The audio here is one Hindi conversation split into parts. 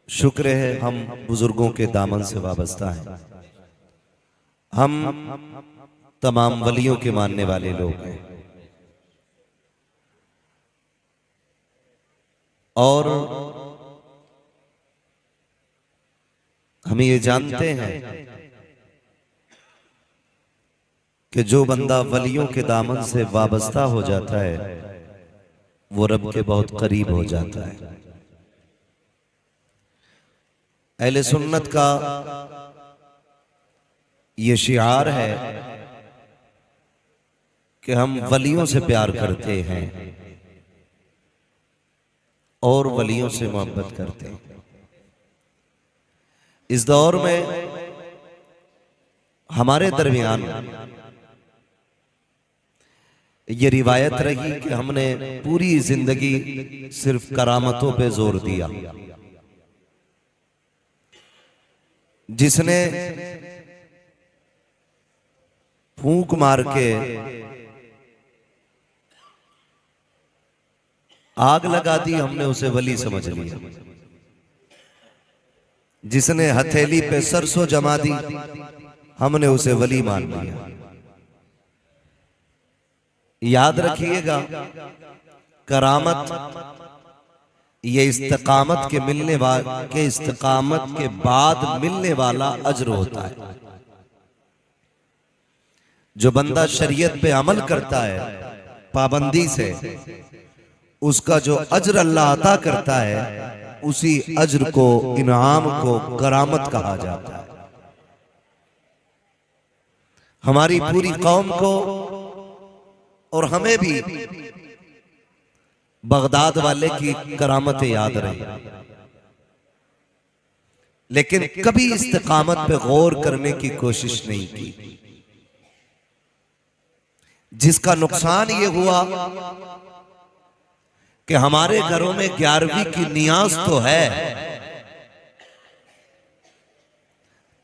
शुक्र है हम बुजुर्गों के दामन से वाबस्ता हैं। हम तमाम वलियों के मानने वाले लोग हैं और हम ये जानते हैं कि जो बंदा वलियों के दामन से वाबस्ता हो जाता है वो रब के बहुत करीब हो जाता है। अहले सुन्नत का ये शिआर है कि हम वलियों से प्यार करते हैं और वलियों से मोहब्बत करते हैं। इस दौर में हमारे दरमियान ये रिवायत रही कि हमने पूरी जिंदगी सिर्फ करामतों पे जोर दिया। जिसने फूंक मार के आग लगा दी हमने उसे वली समझ लिया। जिसने हथेली पे सरसों जमा दी हमने उसे वली मान लिया। याद रखिएगा, करामत ये इस्तिकामत के इस्तिकामत के बाद मिलने वाला अज्र होता है। जो बंदा शरीयत पे अमल करता है पाबंदी से, उसका जो अज्र अल्लाह अता करता है उसी अज्र को, इनाम को करामत कहा जाता है। हमारी पूरी कौम को और हमें भी बगदाद वाले की करामतें याद रही, लेकिन कभी इस्तिकामत पे गौर करने की कोशिश नहीं की। जिसका नुकसान ये हुआ कि हमारे घरों में 11वीं की नियाज तो है,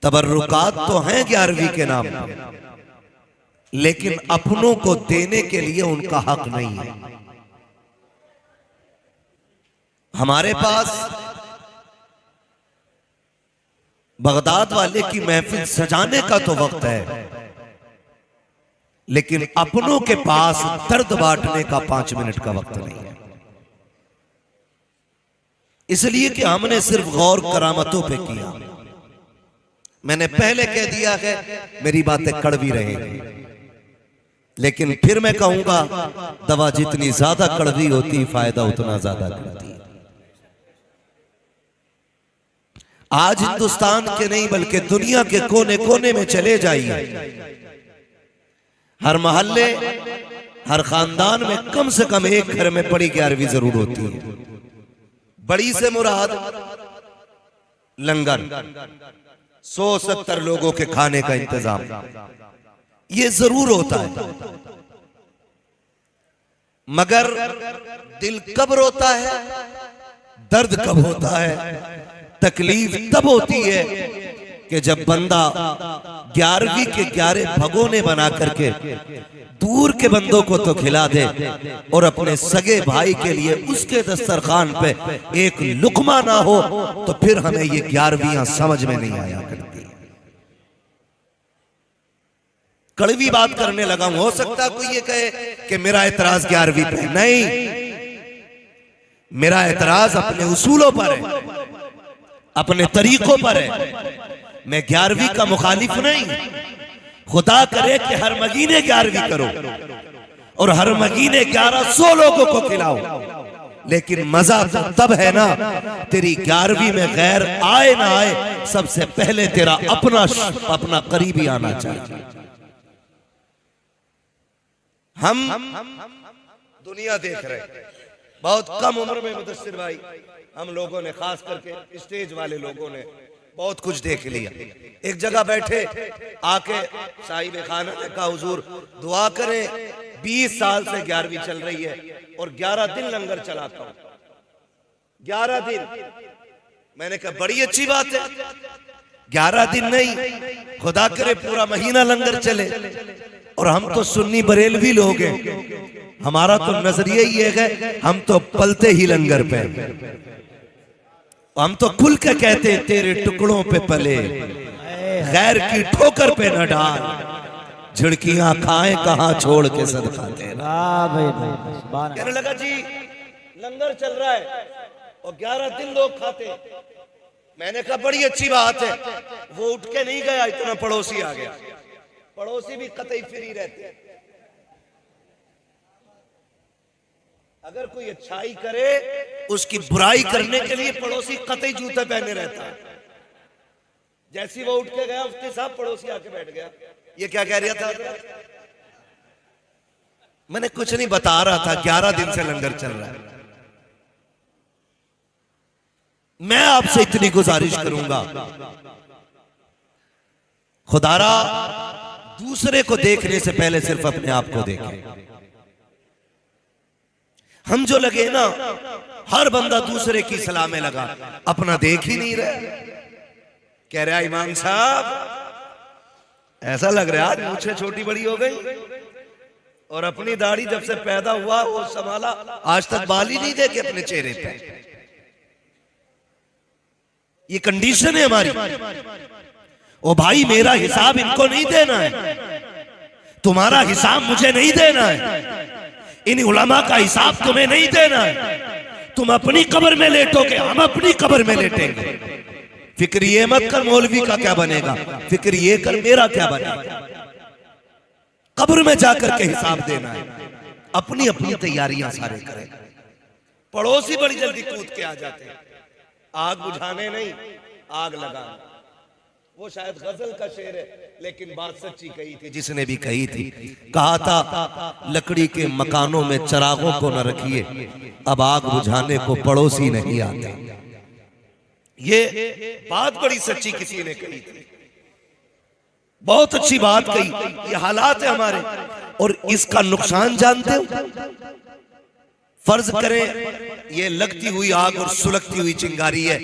तबर्रुकात तो हैं 11वीं के नाम पे, लेकिन अपनों को देने के लिए उनका हक नहीं है। हमारे पास बगदाद वाले की महफिल सजाने का तो वक्त है, लेकिन अपनों के पास दर्द बांटने का 5 मिनट का वक्त नहीं है। इसलिए कि हमने सिर्फ गौर करामतों पे किया। मैंने पहले कह दिया है, मेरी बातें कड़वी रहेंगी, लेकिन फिर मैं कहूंगा, दवा जितनी ज्यादा कड़वी होती फायदा उतना ज्यादा करती है। आज हिंदुस्तान के नहीं बल्कि दुनिया के कोने कोने में चले जाइए, हर मोहल्ले हर खानदान में कम से कम एक घर में बड़ी 11वीं जरूर होती है। बड़ी से मुराद लंगर, 170 लोगों के खाने का इंतजाम ये जरूर होता है। मगर दिल कब रोता है, दर्द कब होता है, तकलीफ तब होती है कि जब बंदा 11वीं के 11 भगोने बना करके दूर के बंदों को तो खिला दे और अपने सगे भाई के लिए उसके दस्तरखान पे एक लुकमा ना हो, तो फिर हमें ये 11वीं समझ में नहीं आया करती। कड़वी बात करने लगा हूं, हो सकता कोई ये कहे कि मेरा एतराज 11वीं पे नहीं, मेरा एतराज अपने उसूलों पर है, अपने तरीकों पर है। मैं 11वीं का मुखालिफ नहीं। खुदा करे कि हर महीने 11वीं करो और हर महीने 1100 लोगों को खिलाओ, लेकिन मजा तो तब है ना तेरी 11वीं में गैर आए ना आए, सबसे पहले तेरा अपना करीबी आना चाहिए। हम दुनिया देख रहे हैं, बहुत कम उम्र में मुदस्सिर भाई हम लोगों ने, खास करके स्टेज वाले लोगों ने बहुत कुछ देख लिया। एक जगह बैठे आके साहिब खाना ने कहा, हुजूर दुआ करें, 20 साल से 11वीं चल रही है और 11 दिन लंगर चलाता हूं। 11 दिन। मैंने कहा बड़ी अच्छी बात है, 11 दिन नहीं, खुदा करे पूरा महीना लंगर चले। और हम तो सुन्नी बरेलवी लोग हैं, हमारा तो नजरिया ये है, हम तो पलते ही लंगर पे। हम तो खुल के कहते हैं तेरे टुकड़ों पे पले, गैर की ठोकर पे न डाल, झिड़कियां खाएं कहां छोड़ के सदका तेरा। कहने लगा जी लंगर चल रहा है और 11 दिन लोग खाते। मैंने कहा बड़ी अच्छी बात है। वो उठ के नहीं गया, इतना पड़ोसी आ गया। पड़ोसी भी कतई फ्री रहते हैं। अगर कोई अच्छाई करे उसकी बुराई करने के लिए पड़ोसी कतई जूते पहने रहता है। जैसी वो उठ के गया उसके साथ पड़ोसी आके बैठ गया। ये क्या कह रहा था? मैंने कुछ नहीं बता रहा था, 11 दिन से लंगर चल रहा है। मैं आपसे इतनी गुजारिश करूंगा, खुदारा दूसरे को देखने से पहले सिर्फ अपने आप को देखें। हम जो लगे ना, हर बंदा दूसरे की सलाह में लगा, अपना देख ही नहीं रहा। कह रहा इमाम साहब ऐसा लग रहा है मुझे छोटी बड़ी हो गई और अपनी दाढ़ी जब से पैदा हुआ वो संभाला, आज तक बाल ही नहीं देखे अपने चेहरे पे। ये कंडीशन है हमारी। ओ भाई मेरा हिसाब इनको नहीं देना है, तुम्हारा हिसाब मुझे नहीं देना है, इन उलमा का हिसाब तुम्हें नहीं देना है। तुम अपनी कब्र में लेटोगे, हम अपनी कब्र में लेटेंगे। फिक्र ये मत कर मौलवी का क्या बनेगा, फिक्र ये कर मेरा क्या बनेगा। कब्र में जाकर के हिसाब देना है। अपनी अपनी तैयारियां सारे करें। पड़ोसी बड़ी जल्दी कूद के आ जाते हैं, आग बुझाने नहीं आग लगाने। वो शायद गजल का शेर है, लेकिन बात सच्ची कही थी जिसने भी कही थी। कहा था लकड़ी के मकानों में चिरागों को न रखिए, अब आग बुझाने को पड़ोसी नहीं आते। ये बात बड़ी सच्ची किसी ने कही थी, बहुत अच्छी बात कही। ये हालात है हमारे, और इसका नुकसान जानते हो। फर्ज करें ये लगती हुई आग और सुलगती हुई चिंगारी है।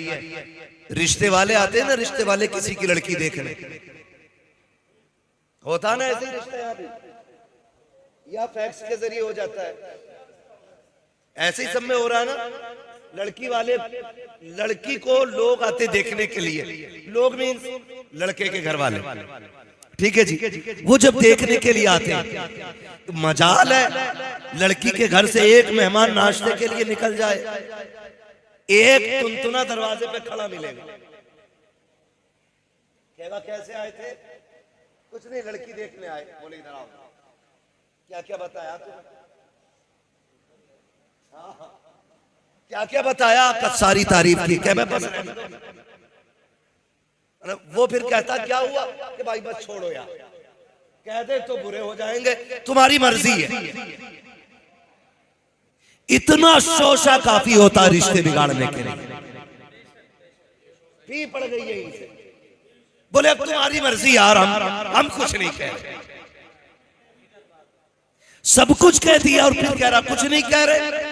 रिश्ते वाले आते हैं ना, रिश्ते वाले किसी की लड़की देखने, होता ना ऐसे रिश्ते यहाँ भी, या फैक्स के जरिए हो जाता है। ऐसे ही सब में हो रहा है ना। लड़की वाले लड़की को लोग आते देखने के लिए, लोग मीन्स लड़के के घर वाले, ठीक है जी। वो जब देखने के लिए आते हैं तो मजाल है लड़की के घर से एक मेहमान नाश्ते के लिए निकल जाए, एक तुनतुना दरवाजे पे खड़ा मिलेगा। कहेगा कैसे आए थे? कुछ नहीं, लड़की देखने आए। बोले इधर आओ। क्या क्या बताया तुमने? क्या क्या बताया? सारी तारीफ की। क्या मैं बस वो फिर कहता क्या हुआ कि भाई बस छोड़ो यार, कहते तो बुरे हो जाएंगे, तुम्हारी मर्जी है। इतना शोशा काफी होता रिश्ते बिगाड़ने के लिए। पी पड़ गई है इसे। बोले अब तुम्हारी मर्जी यार, हम कुछ नहीं कह रहे। सब कुछ कह दिया और फिर कह रहा कुछ नहीं कह रहे।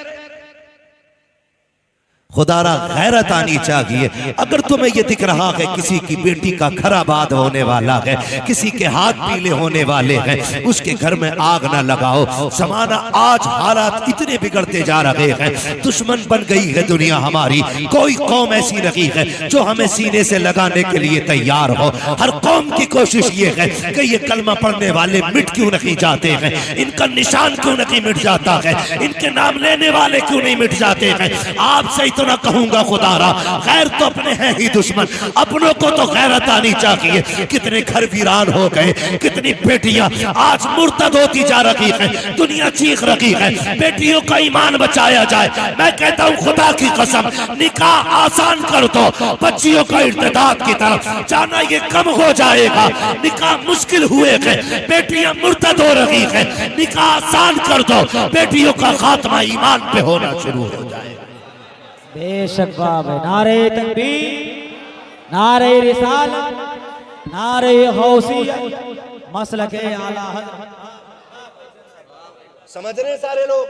खुदारा गैरत आनी चाहिए। अगर तुम्हें यह दिख रहा है किसी की बेटी का खराबाद होने वाला है, किसी के हाथ पीले होने वाले हैं, उसके घर में आग ना लगाओ। जमाना आज हालात इतने बिगड़ते जा रहे हैं, दुश्मन बन गई है दुनिया हमारी। कोई कौम ऐसी नहीं है जो हमें सीने से लगाने के लिए तैयार हो। हर कौम की कोशिश ये है कि ये कलमा पढ़ने वाले मिट क्यों नहीं जाते हैं, इनका निशान क्यों नहीं मिट जाता है, इनके नाम लेने वाले क्यों नहीं मिट जाते हैं। आपसे तो ना कहूंगा खुदारा, गैर तो अपने हैं ही दुश्मन, अपनों को तो गैरत आनी चाहिए। कितने घर वीरान हो गए, कितनी बेटियां आज मुर्तद होती जा रही है, दुनिया चीख रही है। बेटियों का ईमान बचाया जाए। मैं कहता हूं खुदा की कसम, निकाह आसान कर दो, बच्चियों का इर्तिदाद की तरफ जाना ये कम हो जाएगा। निकाह मुश्किल हुए हैं, बेटियां मुर्तद हो रही है, निकाह आसान कर दो, बेटियों का खात्मा ईमान पे होना शुरू हो जाए। बेशक बाब, नारे तकबीर, नारे रिसालत, नारे गौसियत, मसलके आला हज़रत। समझ रहे सारे लोग?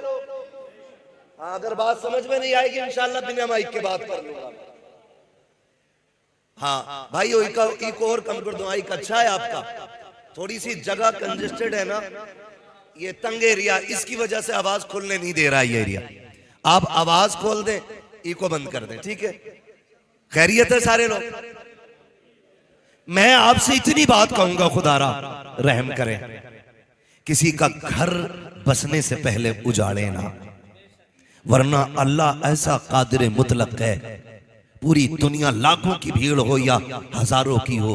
हाँ, अगर बात समझ में नहीं आएगी इंशाल्लाह बिना माइक के बात कर लूंगा। हाँ भाई, एक और कम कर दो। माइक अच्छा है आपका, थोड़ी सी जगह कंजेस्टेड है ना, ये तंग एरिया, इसकी वजह से आवाज खोलने नहीं दे रहा ये एरिया। आप आवाज खोल दें, इको बंद कर दें, ठीक है? खैरियत है सारे लोग? मैं आपसे इतनी बात कहूंगा, खुदारा रहम करें, किसी का घर बसने से पहले उजाड़े ना, वरना अल्लाह ऐसा कादिर मुतलक है, पूरी दुनिया लाखों की भीड़ हो या हजारों की हो,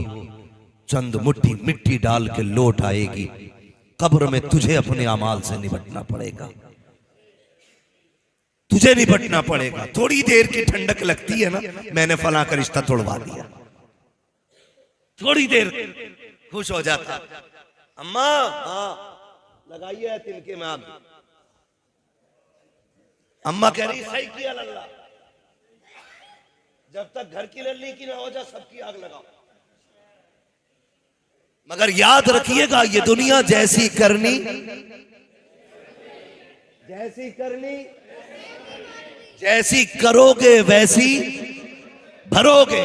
चंद मुट्ठी मिट्टी डाल के लौट आएगी। कब्र में तुझे अपने अमाल से निपटना पड़ेगा, तुझे निपटना पड़ेगा। थोड़ी देर की ठंडक लगती है ना, मैंने फलां का रिश्ता तोड़वा दिया, थोड़ी देर खुश हो जाता। अम्मा हाँ लगाइए तिनके में आग। अम्मा कह रही सही किया लल्ला, जब तक घर की लल्ली की ना हो जा सबकी आग लगाओ। मगर याद रखिएगा, ये दुनिया जैसी करनी जैसी करोगे वैसी भरोगे।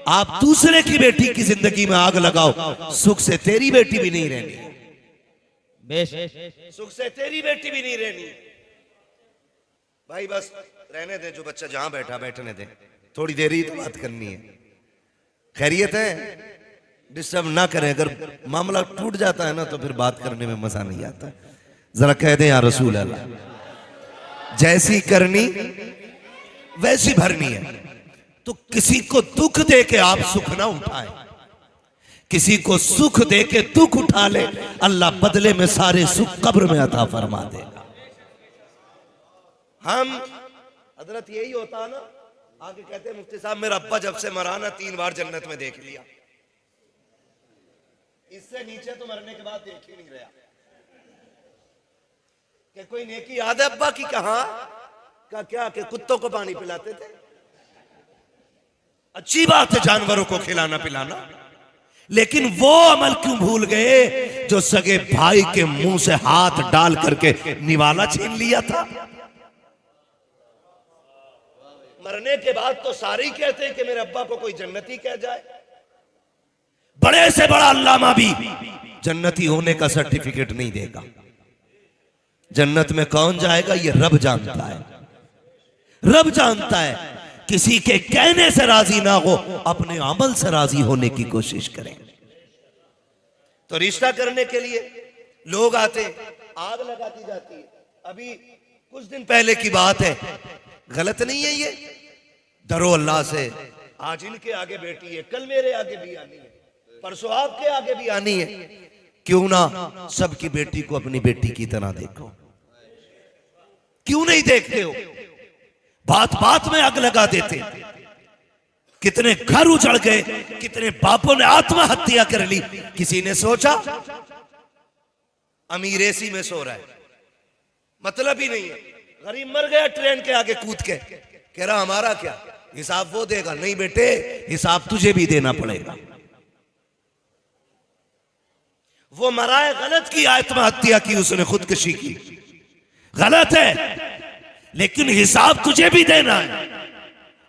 आप दूसरे की बेटी की जिंदगी में आग लगाओ, सुख से तेरी बेटी भी नहीं रहनी, सुख से तेरी बेटी भी नहीं रहनी। भाई बस रहने दे, जो बच्चा जहां बैठा बैठने दे, थोड़ी देर ही तो बात करनी है। खैरियत है, डिस्टर्ब ना करें। अगर मामला टूट जाता है ना तो फिर बात करने में मजा नहीं आता। जरा कह दे या रसूल अल्लाह, जैसी करनी वैसी भरनी है। तो किसी को दुख दे के आप सुख ना उठाएं, किसी को सुख दे के दुख उठा ले, अल्लाह बदले में सारे सुख कब्र में अता फरमा देगा। हम हजरत यही होता ना, आगे कहते हैं मुफ्ती साहब, मेरा अब्बा जब से मरा ना 3 बार जन्नत में देख लिया, इससे नीचे तो मरने के बाद देख ही नहीं रहा। कि कोई नेकी याद है अब्बा की? कहा का क्या कि कुत्तों को पानी पिलाते थे। अच्छी बात है जानवरों को खिलाना पिलाना, लेकिन वो अमल क्यों भूल गए जो सगे भाई के मुंह से हाथ डाल करके निवाला छीन लिया था। मरने के बाद तो सारे ही कहते हैं कि मेरे अब्बा को कोई जन्नती कह जाए। बड़े से बड़ा अल्लामा भी जन्नती होने का सर्टिफिकेट नहीं देगा। जन्नत में कौन जाएगा ये रब जानता है, रब जानता है। किसी के कहने से राजी ना हो, अपने अमल से राजी होने की कोशिश करें। तो रिश्ता करने के लिए लोग आते, आग लगाती जाती है। अभी कुछ दिन पहले की बात है, गलत नहीं है ये, डरो अल्लाह से। आज इनके आगे बेटी है, कल मेरे आगे भी आनी है, परसों आपके आगे भी आनी है। क्यों ना सबकी बेटी को अपनी बेटी की तरह देखो? क्यों नहीं देखते हो? बात बात में आग लगा देते। कितने घर उजड़ गए, कितने बापों ने आत्महत्या कर ली। किसी ने सोचा? अमीर एसी में सो रहा है, मतलब ही नहीं है। गरीब मर गया ट्रेन के आगे कूद के, कह रहा हमारा क्या, हिसाब वो देगा। नहीं बेटे, हिसाब तुझे भी देना पड़ेगा। वो मरा है, गलत की आत्महत्या की, उसने खुदकुशी की, गलत है, लेकिन हिसाब तुझे भी देना है।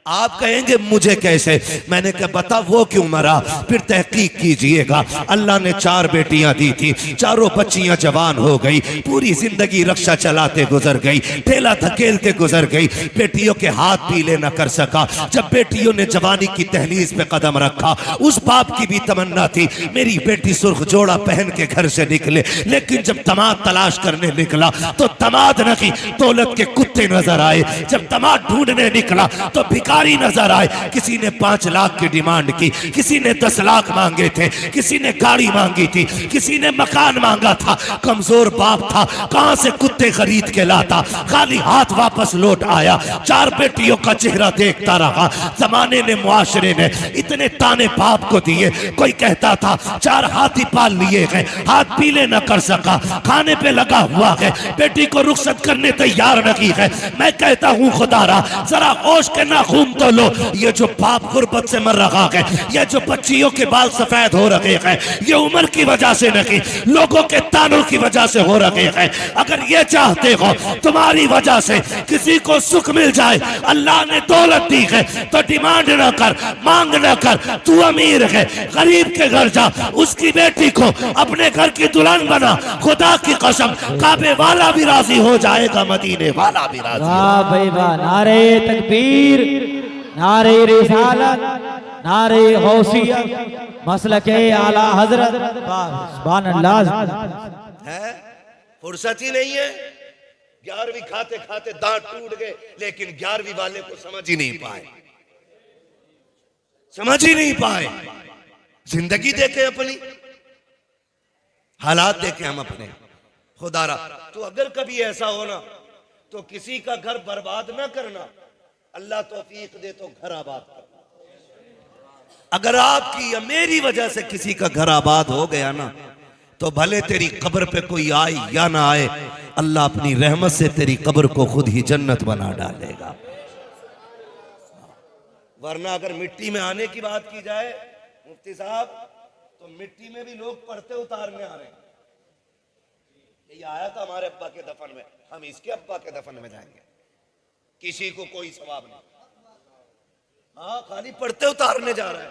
आप कहेंगे मुझे कैसे? मैंने कहा बता वो क्यों मरा, फिर तहकीक कीजिएगा। अल्लाह ने 4 बेटियां दी थी, चारों बच्चियां जवान हो गई, पूरी जिंदगी रक्षा चलाते गुजर गई, ठेला धकेलते गुजर गई, बेटियों के हाथ पीले न कर सका। जब बेटियों ने जवानी की दहलीज पे कदम रखा, उस बाप की भी तमन्ना थी मेरी बेटी सुर्ख जोड़ा पहन के घर से निकले, लेकिन जब दामाद तलाश करने निकला तो दामाद नहीं दौलत के कुत्ते नजर आए। जब दामाद ढूंढने निकला तो भिखारी नजर आए। किसी ने 5 लाख की डिमांड की, किसी ने 10 लाख मांगे थे, किसी ने गाड़ी मांगी थी, किसी ने मकान मांगा था। कमजोर बाप था, कहां से कुत्ते खरीद के लाता, खाली हाथ वापस लौट आया। 4 बेटियों का चेहरा देखता रहा। जमाने ने, मुआशरे ने इतने ताने बाप को दिए। कोई कहता था 4 हाथी पाल लिए गए, हाथ पीले न कर सका, खाने पे लगा हुआ है, बेटी को रुखसत करने तैयार नहीं है। मैं कहता हूं खुदारा जरा होश के नाखून तो लो। ये जो बाप गुर्बत से मर रहा है, ये जो बच्चियों के बाल सफेद हो रहे हैं, ये उम्र की वजह से नहीं, लोगों के तानों की वजह से हो रहे हैं। अगर ये चाहते हो तुम्हारी वजह से किसी को सुख मिल जाए, अल्लाह ने दौलत दी है तो डिमांड न कर, मांग न कर। तू अमीर है, गरीब के घर जा, उसकी बेटी को अपने घर की दुल्हन बना। खुदा की कसम काबे वाला भी राजी हो जाएगा, मदीने वाला भी राजी। वाह भाई वाह, नारे तकबीर, नारे रिसालत, नारे गौसियत, मसलके आला हजरत। सुभान अल्लाह। है फुर्सत ही नहीं है। 11वीं खाते खाते दांत टूट गए, लेकिन 11वीं वाले को समझ ही नहीं पाए, समझ ही नहीं पाए। जिंदगी देखे अपनी, हालात देखे हम अपने। खुदारा तो अगर कभी ऐसा हो ना, तो किसी का घर बर्बाद ना करना, अल्लाह तौफीक दे तो घर आबाद करना। अगर आपकी या मेरी वजह से किसी का घर आबाद हो गया ना, तो भले तेरी कब्र पे कोई आए या ना आए, अल्लाह अपनी रहमत से तेरी कब्र को खुद ही जन्नत बना डालेगा। वरना अगर मिट्टी में आने की बात की जाए मुफ्ती साहब, तो मिट्टी में भी लोग पर्दे उतारने आ रहे हैं। ये आया था हमारे अब्बा के दफन में, हम इसके अब्बा के दफन में जाएंगे, किसी को कोई सवाब नहीं। हाँ, खाली पर्दे उतारने जा रहा है।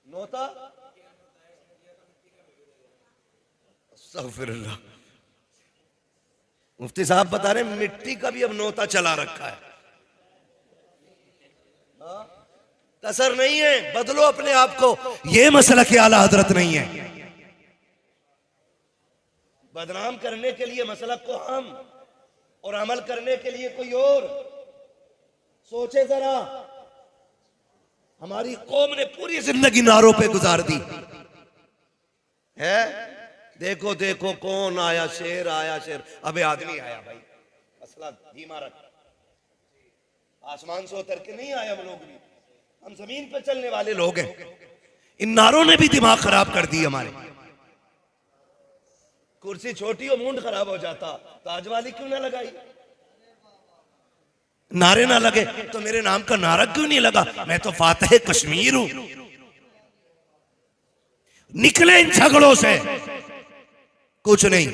नोता अस्तगफिरुल्लाह। मुफ्ती साहब बता रहे मिट्टी का भी अब नोता चला रखा है। कसर नहीं है, बदलो अपने आप को। यह मसला के आला हजरत नहीं है। बदनाम करने के लिए मसलक को हम, और अमल करने के लिए कोई और। सोचे जरा, हमारी कौम ने पूरी जिंदगी नारों पे गुजार दी है। देखो देखो कौन आया शेर, आया शेर। अबे आदमी आया भाई, मसला धीमा रख। आसमान से उतर के नहीं आया हम लोग भी, हम जमीन पे चलने वाले लोग हैं। इन नारों ने भी दिमाग खराब कर दी हमारे। कुर्सी छोटी हो मूंड खराब हो जाता, ताज वाली क्यों ना लगाई? नारे ना लगे तो मेरे नाम का नारा क्यों नहीं लगा? मैं तो फातेह कश्मीर हूं। निकले इन झगड़ों से, कुछ नहीं।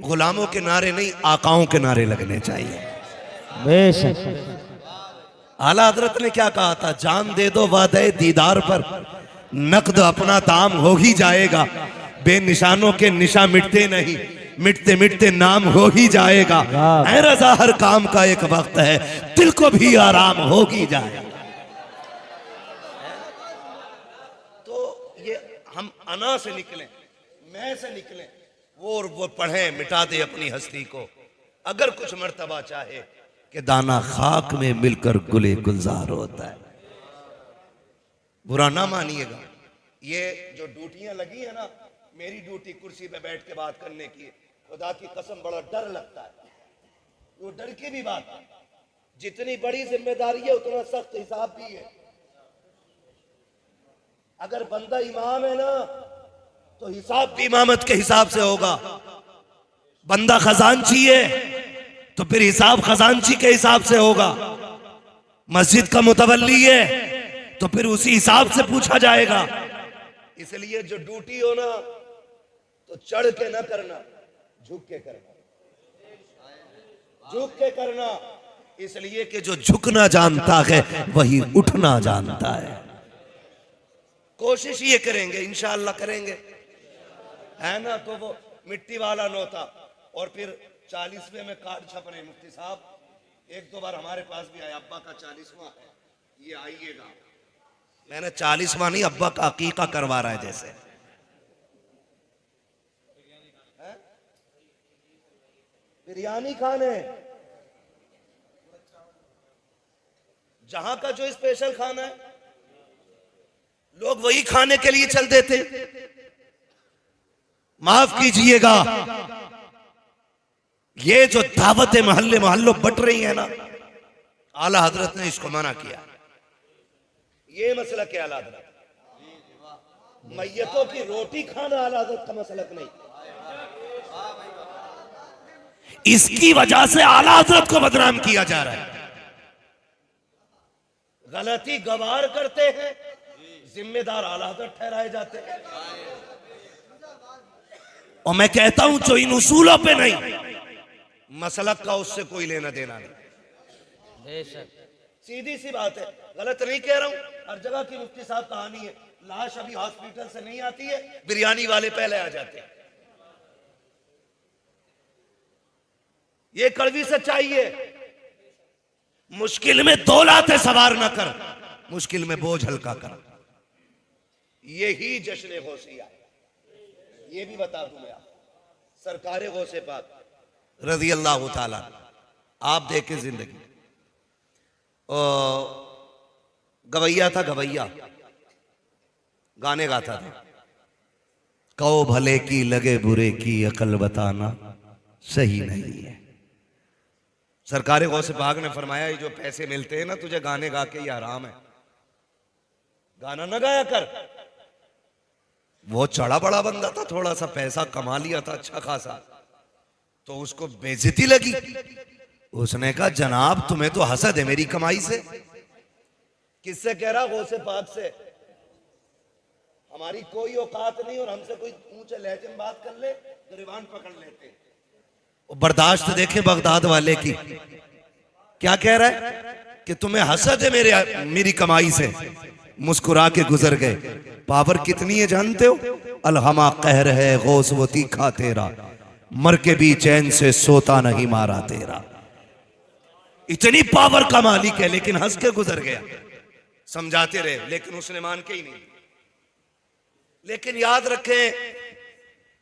गुलामों के नारे नहीं, आकाओं के नारे लगने चाहिए। बेशक आला हजरत ने क्या कहा था? जान दे दो वादे दीदार पर, नकद अपना दाम हो ही जाएगा। बेनिशानों के निशा मिटते नहीं, मिटते मिटते नाम हो ही जाएगा। ऐ रजा हर काम का एक वक्त है, दिल को भी आराम हो ही जाएगा। तो ये हम अना से निकलें, मैं से निकलें, वो पढ़े मिटा दे अपनी हस्ती को। अगर कुछ मर्तबा चाहे कि दाना खाक में मिलकर गुले गुलजार होता है। बुरा ना मानिएगा, ये जो ड्यूटियां लगी है ना, मेरी ड्यूटी कुर्सी पे बैठ के बात करने की, खुदा की कसम बड़ा डर लगता है। वो डर की भी बात है, जितनी बड़ी जिम्मेदारी है उतना सख्त हिसाब भी है। अगर बंदा इमाम है ना, तो हिसाब भी इमामत के हिसाब से होगा। बंदा खजांची है तो फिर हिसाब खजांची के हिसाब से होगा। मस्जिद का मुतवल्ली है तो फिर उसी हिसाब से पूछा जाएगा। इसलिए जो ड्यूटी हो ना, तो चढ़ के ना करना, झुक के करना, झुक के करना। इसलिए कि जो झुकना जानता है वही उठना जानता है। कोशिश ये करेंगे, इंशाअल्लाह करेंगे, है ना। तो वो मिट्टी वाला नोता, और फिर 40वें में कार्ड छप रहे। मुफ्ती साहब 1-2 बार हमारे पास भी आया, अब्बा का 40वां है, ये आइएगा। मैंने 40वां नहीं, अब्बा का अकीका करवा रहा है जैसे। बिरयानी खाने, जहां का जो स्पेशल खाना है, लोग वही खाने के लिए चल देते। माफ कीजिएगा, ये जो दावतें मोहल्ले मोहल्लों बट रही है ना, आला हजरत ने इसको मना किया। ये मसला क्या आला हजरत? मैयतों की रोटी खाना आला हजरत का मसलक नहीं। इसकी वजह से आला हजरत को बदनाम किया जा रहा है। गलती गवार करते हैं, जिम्मेदार आला हजरत ठहराए जाते हैं। और मैं कहता हूं जो इन उसूलों पे नहीं, मसलक का उससे कोई लेना देना नहीं। सीधी सी बात है, गलत नहीं कह रहा हूं। हर जगह की मुफ्ती साहब कहानी है, लाश अभी हॉस्पिटल से नहीं आती है, बिरयानी वाले पहले आ जाते हैं। ये कड़वी सच्चाई है। मुश्किल में दौलतें सवार न कर, मुश्किल में बोझ हल्का कर। यही जश्न गौसिया है। ये भी बता दूं मैं आपको, सरकार गौसे पाक रज़ी अल्लाह ताला, आप देखें जिंदगी, गवैया था, गवैया गाने गाता था। कहो भले की लगे बुरे की अकल बताना सही नहीं है। सरकार गौसे पाक ने फरमाया ये जो पैसे मिलते हैं ना तुझे गाने गा के ये आराम है, गाना ना गाया कर। वो चढ़ा बड़ा बंदा था, थोड़ा सा पैसा कमा लिया था अच्छा खासा, तो उसको बेइज्जती लगी। उसने कहा जनाब तुम्हें तो हसद है मेरी कमाई से। किससे कह रहा? गौसे पाक से। हमारी कोई औकात नहीं और हमसे कोई ऊंचे लहजे में बात कर ले गिरबान पकड़ लेते। बर्दाश्त देखे बगदाद वाले की, क्या कह रहा है कि तुम्हें हसद है मेरी कमाई से। मुस्कुरा के गुजर गए। पावर कितनी है जानते हो? अलहमा कहर है गौस वो तीखा तेरा, मर के भी चैन से सोता नहीं मारा तेरा। इतनी पावर का मालिक है, लेकिन हंस के गुजर गया। समझाते रहे लेकिन उसने मान के ही नहीं। लेकिन याद रखें,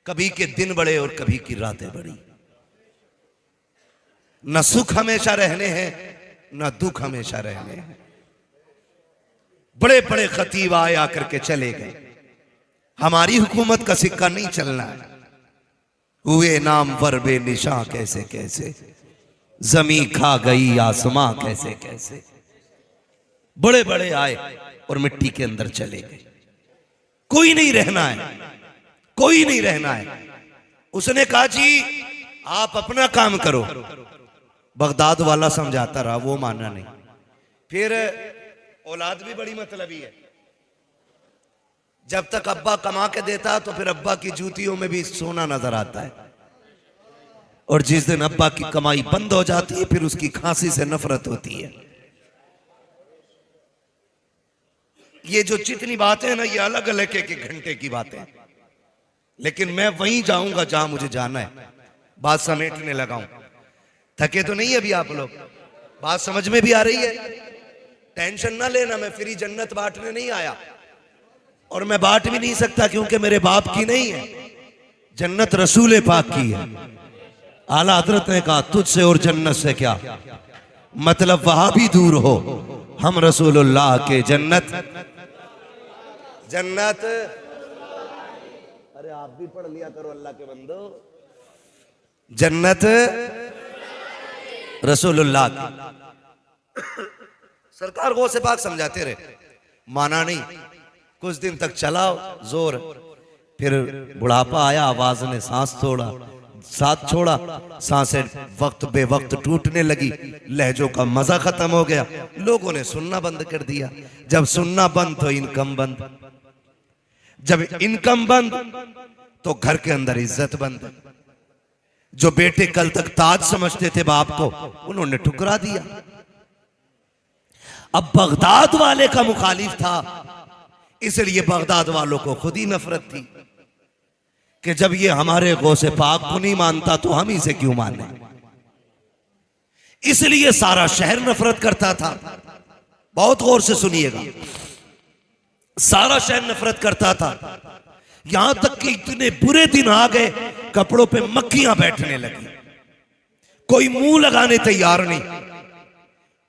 कभी के दिन बड़े और कभी की रातें बड़ी। न सुख हमेशा रहने हैं न दुख हमेशा रहने हैं। बड़े बड़े खतीब आए आकर के चले गए। हमारी हुकूमत का सिक्का नहीं चलना है। हुए नाम वर बेनिशां कैसे कैसे, जमी खा गई आसमां कैसे कैसे। बड़े बड़े आए और मिट्टी के अंदर चले गए। कोई नहीं रहना है, कोई नहीं रहना है। उसने कहा जी आप अपना काम करो। बगदाद वाला समझाता रहा, वो माना नहीं। फिर औलाद भी बड़ी मतलबी है। जब तक अब्बा कमा के देता तो फिर अब्बा की जूतियों में भी सोना नजर आता है, और जिस दिन अब्बा की कमाई बंद हो जाती है फिर उसकी खांसी से नफरत होती है। ये जो जितनी बातें हैं ना, ये अलग अलग एक एक घंटे की बातें हैं, लेकिन मैं वहीं जाऊंगा जहां मुझे जाना है। बात समेटने लगा हूं। थके तो नहीं अभी आप लोग? बात समझ में भी आ रही है? टेंशन ना लेना, मैं फ्री जन्नत बांटने नहीं आया, और मैं बांट भी नहीं सकता क्योंकि मेरे बाप की नहीं है, जन्नत रसूल पाक की है। आला हजरत ने कहा तुझसे और जन्नत से क्या मतलब, वहां भी दूर हो, हम रसूलुल्लाह के जन्नत। जन्नत अरे आप भी पढ़ लिया करो अल्लाह के बंदो। जन्नत रसूलुल्लाह की। सरकार गौसे पाक समझाते रहे, माना नहीं। कुछ दिन तक चला जोर, फिर बुढ़ापा आया, आवाज ने सांस छोड़ा, सांसें वक्त बे वक्त टूटने लगी, लहजों का मजा खत्म हो गया। लोगों ने सुनना बंद कर दिया। जब सुनना बंद तो इनकम बंद, जब इनकम बंद तो घर के अंदर इज्जत बंद। जो बेटे कल तक ताज समझते थे बाप को, उन्होंने ठुकरा दिया। अब बगदाद वाले का मुखालिफ था, इसलिए बगदाद वालों को खुद ही नफरत थी कि जब ये हमारे गौसे पाक को नहीं मानता तो हम इसे क्यों माने। इसलिए सारा शहर नफरत करता था। बहुत गौर से सुनिएगा, सारा शहर नफरत करता था। यहां तक कि इतने बुरे दिन आ गए, कपड़ों पे मक्खियां बैठने लगी, कोई मुंह लगाने तैयार नहीं।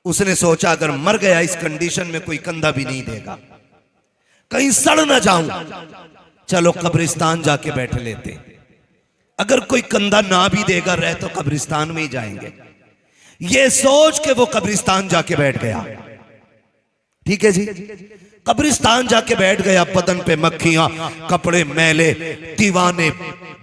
उसने सोचा अगर मर गया इस कंडीशन में कोई कंधा भी नहीं देगा, कहीं सड़ ना जाऊं, चलो कब्रिस्तान जाके बैठ लेते। अगर कोई कंधा ना भी देगा रह तो कब्रिस्तान में ही जाएंगे। ये सोच के वो कब्रिस्तान जाके बैठ गया। ठीक है जी, कब्रिस्तान जाके बैठ गया। बदन पे मक्खियां, कपड़े मैले, दीवाने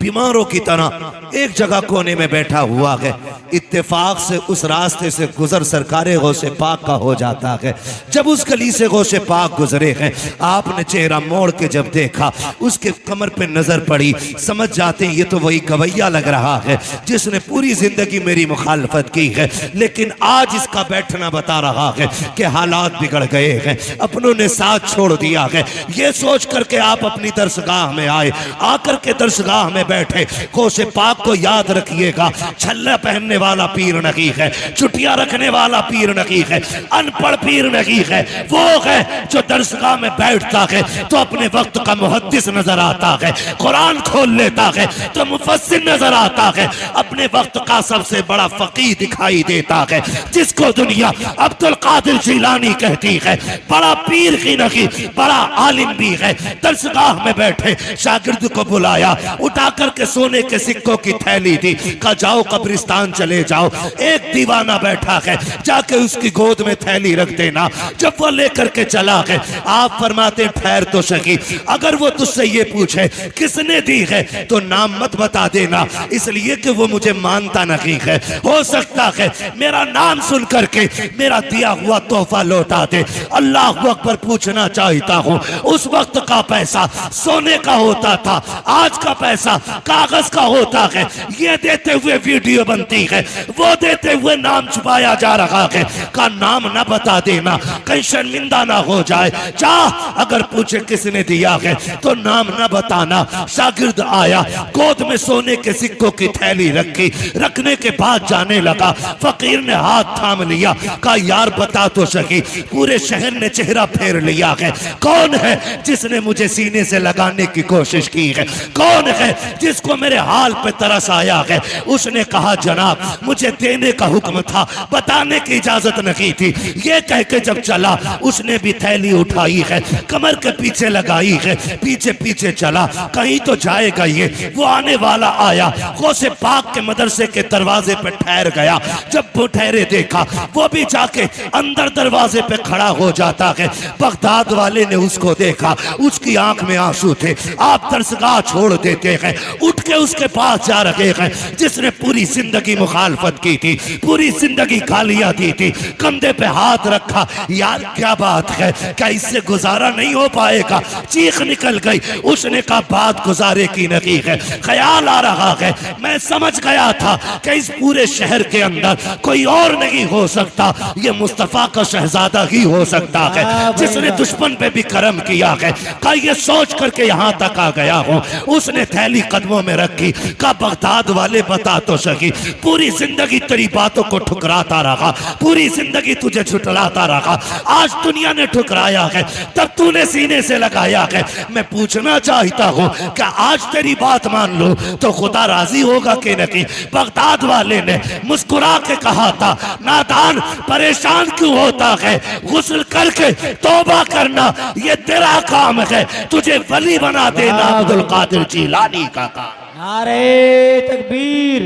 बीमारों की तरह एक जगह कोने में बैठा हुआ है। इत्तेफाक से उस रास्ते से गुजर सरकारे गौसे पाक का हो जाता है। जब उस गली से गौसे पाक गुजरे हैं, आपने चेहरा मोड़ के जब देखा, उसके कमर पे नजर पड़ी, समझ जाते हैं ये तो वही गवैया लग रहा है जिसने पूरी जिंदगी मेरी मुखालफत की है, लेकिन आज इसका बैठना बता रहा है कि हालात बिगड़ गए। गए हैं, अपनों ने साथ छोड़ दिया है। ये सोच करके आप अपनी दरसगाह में आए, आकर के दरसगाह में बैठे। कोसे पाक को याद रखिएगा, छल्ला पहनने वाला पीर नहीं है, चुटिया रखने वाला पीर नहीं है, अनपढ़ पीर नहीं है। वो है जो दरसगाह में बैठता है तो अपने वक्त का मुहद्दिस नजर आता है, कुरान खोल लेता है तो मुफस्सिर नजर आता है, अपने वक्त का सबसे बड़ा फकीह दिखाई देता है, जिसको दुनिया अब्दुल कादिर जिलानी कहती है। बड़ा पीर ही नहीं, बड़ा आलिम भी है। दरसगाह में बैठे शागिर्द को बुलाया, उठा करके सोने के सिक्कों की थैली दी, कहा जाओ कब्रिस्तान चले जाओ। एक दीवाना बैठा है, जाके उसकी गोद में थैली रख देना। जब वो लेकर के चला है, आप फरमाते ठहर तो सही, अगर वो तुझसे ये पूछे किसने दी है तो नाम मत बता देना, इसलिए कि वो मुझे मानता नहीं है। हो सकता है मेरा नाम सुन करके मेरा दिया हुआ तोहफा लौटा दे। अल्लाह अकबर, पूछना चाहता हूँ, उस वक्त का पैसा सोने का होता था, आज का पैसा कागज का होता है। ये देते हुए वीडियो बनती है, वो देते हुए नाम छुपाया जा रहा है। का नाम न बता देना, कहीं शर्मिंदा ना हो जाए। चाह अगर पूछे किसने दिया है तो नाम न बताना। शागिर्द आया, गोद में सोने के सिक्कों की थैली रखी, रखने के बाद जाने लगा। फकीर ने हाथ थाम लिया, कहा यार बता तो सही। पूरे शहर ने चेहरा फेर लिया है, कौन है जिसने मुझे सीने से लगाने की कोशिश की है, कौन है जिसको मेरे हाल पे तरस आया है। उसने कहा जनाब मुझे देने का हुक्म था, बताने की इजाजत नहीं थी। ये कह के जब चला, उसने भी थैली उठाई है, कमर के पीछे लगाई है, पीछे पीछे चला, कहीं तो जाएगा ये। वो आने वाला आया, गौसे पाक के मदरसे के दरवाजे पे ठहर गया। जब वो ठहरे देखा, वो भी जाके अंदर दरवाजे पे खड़ा हो जाता है। बगदाद वाले ने उसको देखा, उसकी आंख में आंसू थे। आप दरसगाह छोड़ देते हैं, उठ के उसके पास जा रहे हैं जिसने पूरी जिंदगी मुखालफत की थी, पूरी जिंदगी गालियां दी थी। कंधे पे हाथ रखा, यार क्या बात है, क्या इससे गुजारा नहीं हो पाएगा? चीख निकल गई। उसने कहा बात गुजारे की नहीं है, ख्याल आ रहा है, मैं समझ गया था कि इस पूरे शहर के अंदर कोई और नहीं हो सकता, ये मुस्तफा का शहजादा ही हो सकता है जिसने दुश्मन पे भी करम किया है। कहा ये सोच करके यहाँ तक आ गया हूँ। उसने थैली कदमों में रखी, कहा बगदाद वाले बता तो सही, पूरी जिंदगी तेरी बातों को ठुकराता रहा, पूरी जिंदगी तुझे झुठलाता रहा, आज दुनिया ने ठुकराया है, तब तूने सीने से लगाया है। मैं पूछना चाहता हूँ क्या आज तेरी बात मान लो तो खुदा राजी होगा कि नहीं? बगदाद वाले ने मुस्कुरा के कहा था, नादान परेशान क्यों होता है, गुस्ल करके तौबा करना ये तेरा काम है, तुझे वली बना देना अब्दुल कादिर जिलानी का काम। नारे तकबीर,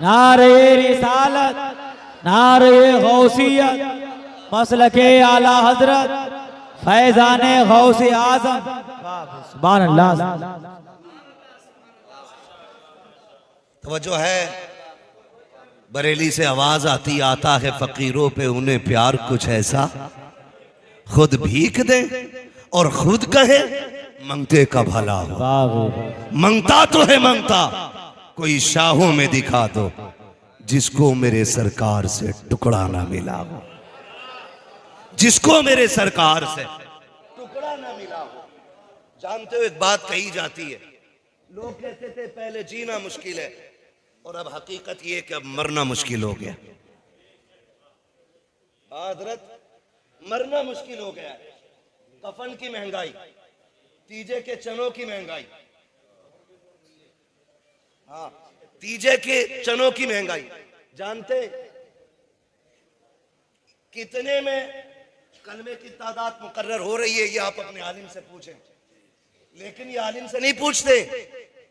नारे रिसालत, नारे गौसियत, मसलके आला हजरत, फैजाने गौसे आजम, सुभान अल्लाह। तवज्जो है, बरेली से आवाज आती आता है फकीरों पे उन्हें प्यार कुछ ऐसा, खुद भीख दे और खुद कहे मंगते का भला हो। मंगता तो है मंगता, कोई शाहों में दिखा दो जिसको मेरे सरकार से टुकड़ा ना मिला हो, जिसको मेरे सरकार से टुकड़ा ना मिला हो। जानते हो एक बात कही जाती है, लोग कहते थे पहले जीना मुश्किल है और अब हकीकत ये कि अब मरना मुश्किल हो गया। हजरत मरना मुश्किल हो गया है। कफन की महंगाई, तीजे के चनों की महंगाई, हाँ तीजे के चनों की महंगाई। जानते कितने में कलमे की तादाद मुकर्रर हो रही है, ये आप अपने आलिम से पूछें। लेकिन ये आलिम से नहीं पूछते,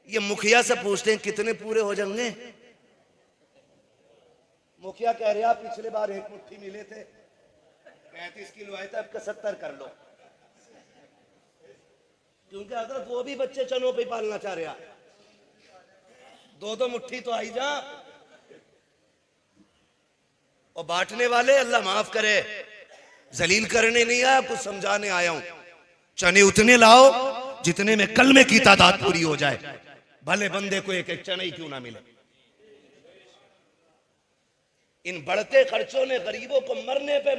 ये मुखिया से पूछते हैं कितने पूरे हो जाएंगे। मुखिया कह रहे आप पिछले बार एक मुट्ठी मिले थे, 35 किलो आए थे, अब का 70 कर लो, क्योंकि हजरत वो भी बच्चे चनों पे पालना चाह रहे हैं। दो मुट्ठी तो आई जा। और बांटने वाले अल्लाह माफ करे, जलील करने नहीं आया, कुछ समझाने आया हूं। चने उतने लाओ जितने में कलमे की तादाद पूरी हो जाए, भले बंदे को एक एक चना ही क्यों ना मिले। इन बढ़ते खर्चों ने गरीबों को मरने पे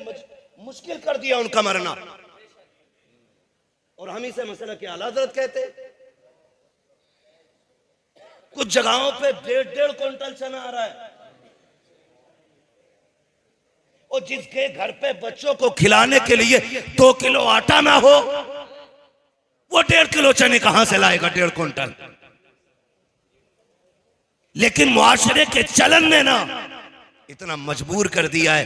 मुश्किल कर दिया उनका मरना। और हम इसे मसला के आला हज़रत कहते। कुछ जगहों पे 1.5 क्विंटल चना आ रहा है, और जिसके घर पे बच्चों को खिलाने के लिए 2 किलो आटा ना हो, वो 1.5 किलो चने कहां से लाएगा? 1.5 क्विंटल। लेकिन मुआशरे के चलन ने ना इतना मजबूर कर दिया है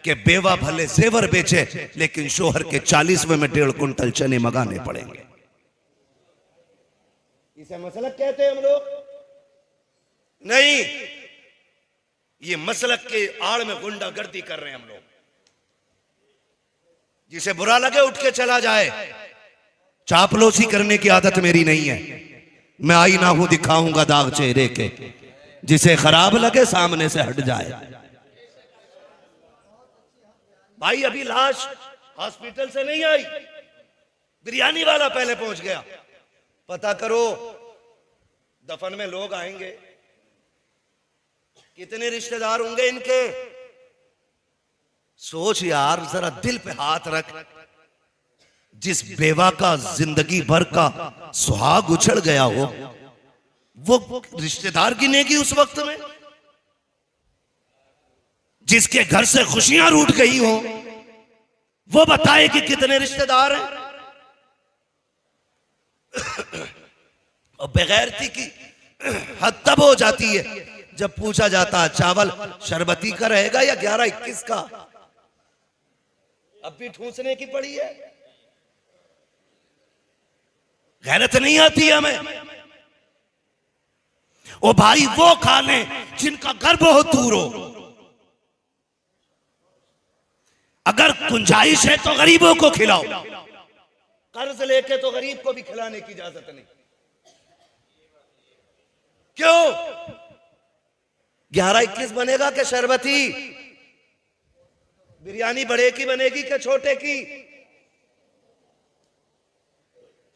कि बेवा भले जेवर बेचे, लेकिन शोहर के 40वें में 1.5 क्विंटल चने मंगाने पड़ेंगे। इसे मसलक कहते हैं हम लोग नहीं, ये मसलक के आड़ में गुंडागर्दी कर रहे हैं हम लोग। जिसे बुरा लगे उठ के चला जाए। चापलूसी करने की आदत मेरी नहीं है। मैं आईना हूं, दिखाऊंगा दाग चेहरे के, जिसे खराब लगे सामने से हट जाए। भाई अभी लाश हॉस्पिटल से नहीं आई, बिरयानी वाला पहले पहुंच गया। पता करो दफन में लोग आएंगे, कितने रिश्तेदार होंगे इनके। सोच यार, जरा दिल पे हाथ रख। जिस बेवा का जिंदगी भर का सुहाग उछड़ गया हो, वो रिश्तेदार गिनेगी उस वक्त में? जिसके घर से खुशियां रूठ गई हो, वो बताए कि कितने रिश्तेदार हैं। और बेगैरती की हद तब हो जाती है जब पूछा जाता है चावल शरबती का रहेगा या 11-21 का। अब भी ठूसने की पड़ी है। गैरत नहीं आती हमें। ओ भाई वो खा लें जिनका घर बहुत दूर हो। अगर गुंजाइश है तो गरीबों को खिलाओ, कर्ज लेके तो गरीब को भी खिलाने की इजाजत नहीं। क्यों? 11-21 बनेगा कि शरबती? बिरयानी बड़े की बनेगी कि छोटे की?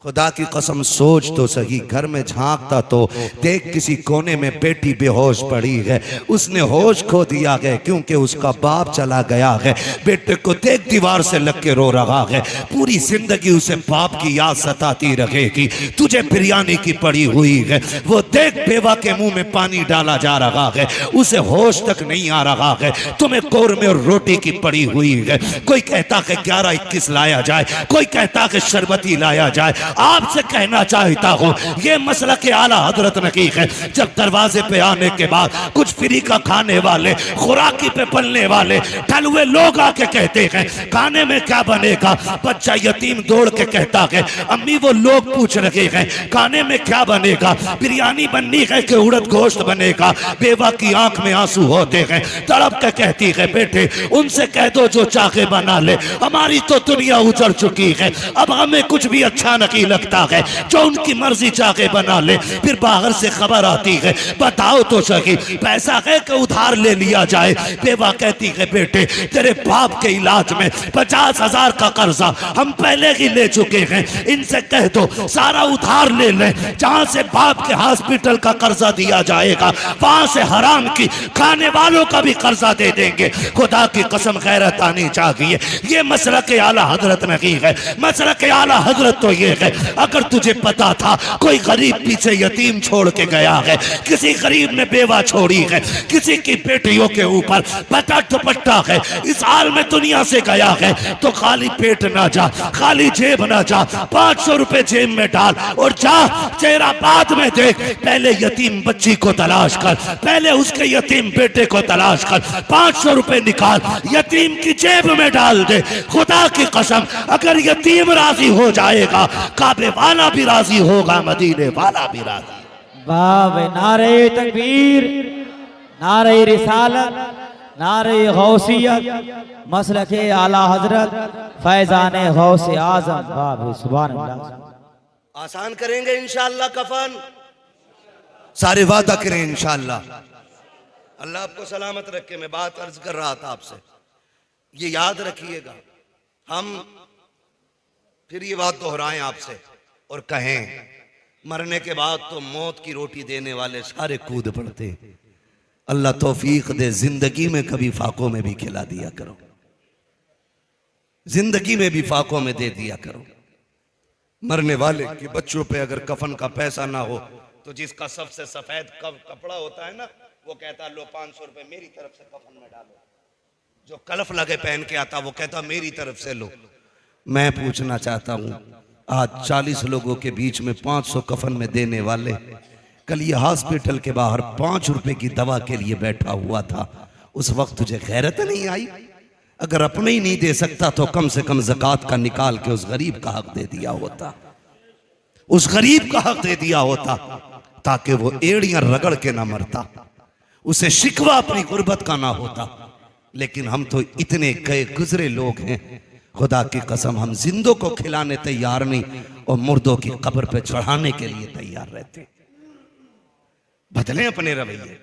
खुदा की कसम सोच तो सही। घर में झांकता तो देख किसी कोने में बेटी बेहोश पड़ी है। उसने होश खो दिया है क्योंकि उसका बाप चला गया है। बेटे को देख दीवार से लग के रो रहा है। पूरी जिंदगी उसे बाप की याद सताती रहेगी। तुझे बिरयानी की पड़ी हुई है, वो देख बेवा के मुंह में पानी डाला जा रहा है, उसे होश तक नहीं आ रहा है। तुम्हें कौरमे और रोटी की पड़ी हुई है। कोई कहता है 11-21 लाया जाए, कोई कहता है शरबती लाया जाए। आपसे कहना चाहता हूं ये मसला के आला हजरत नकी है। जब दरवाजे पे आने के बाद कुछ फ्री का खाने वाले, खुराकी पे पलने वाले ठलुए लोग आके कहते हैं खाने में क्या बनेगा। बच्चा यतीम दौड़ के कहता है अम्मी वो लोग पूछ रहे हैं खाने में क्या बनेगा, बिरयानी बननी है कि उड़द गोश्त बनेगा। बेवा की आंख में आंसू होते हैं, तड़प के कहती है बेटे उनसे कह दो जो चाहे बना ले, हमारी तो दुनिया उजड़ चुकी है, अब हमें कुछ भी अच्छा नहीं लगता है, जो उनकी मर्जी चाहे बना ले। फिर बाहर से खबर आती है बताओ तो सही पैसा है कि उधार ले लिया जाए। बेवा कहती है बेटे तेरे बाप के इलाज में 50,000 का कर्जा हम पहले ही ले चुके हैं, इनसे कह दो सारा उधार ले ले। जहां से बाप के हॉस्पिटल का कर्जा दिया जाएगा वहां से हराम की खाने वालों का भी कर्जा दे देंगे। खुदा की कसम गैरत आनी चाहिए। ये मसला के आला हजरत नहीं है। मसला के आला हजरत तो ये है अगर तुझे पता था कोई गरीब पीछे यतीम छोड़ के गया है, किसी गरीब ने बेवा छोड़ी है, किसी की बेटियों के ऊपर पता दुपट्टा है, इस हाल में दुनिया से गया है, तो खाली पेट ना जा, खाली जेब ना जा, 500 रुपए जेब में डाल और जा चेहरा बाद में देख। पहले यतीम बच्ची को तलाश कर, पहले उसके यतीम बेटे को तलाश कर, 500 रुपए निकाल यतीम की जेब में डाल दे। खुदा की कसम अगर यतीम राजी हो जाएगा काबे वाला भी राजी होगा, मदीने वाला भी राजी। बाबे नारे तकबीर, नारे रिसालत, नारे गौसियत, मसलके आला हजरत फैजाने गौसे आजम। बाबे सुभान अल्लाह। आसान करेंगे इंशाअल्लाह कफन, सारे वादा करें इंशाअल्लाह। अल्लाह आपको सलामत रखे। मैं बात अर्ज कर रहा था आपसे, ये याद रखिएगा। हम फिर ये बात दोहराएं आपसे और कहें मरने के बाद तो मौत की रोटी देने वाले सारे कूद पड़ते। अल्लाह तौफीक दे जिंदगी में कभी फाकों में भी खिला दिया करो। जिंदगी में भी फाकों में दे दिया करो। मरने वाले के बच्चों पे अगर कफन का पैसा ना हो तो जिसका सबसे सफेद कपड़ा होता है ना, वो कहता लो 500 रुपए मेरी तरफ से कफन में डालो। जो कलफ लगे पहन के आता वो कहता मेरी तरफ से लो। मैं पूछना चाहता हूं, आज 40 लोगों के बीच में 500 कफन में देने वाले, कल ये हॉस्पिटल के बाहर 5 रुपए की दवा के लिए बैठा हुआ था, उस वक्त तुझे गैरत नहीं आई? अगर अपने ही नहीं दे सकता तो कम से कम ज़कात का निकाल के उस गरीब का हक दे दिया होता, उस गरीब का हक दे दिया होता, ताकि वो एड़ियां रगड़ के ना मरता, उसे शिकवा अपनी गुर्बत का ना होता। लेकिन हम तो इतने गए गुजरे लोग हैं, खुदा की कसम हम जिंदों को खिलाने तैयार नहीं और मुर्दों की कब्र पे चढ़ाने के लिए तैयार रहते। बदलें अपने रवैये,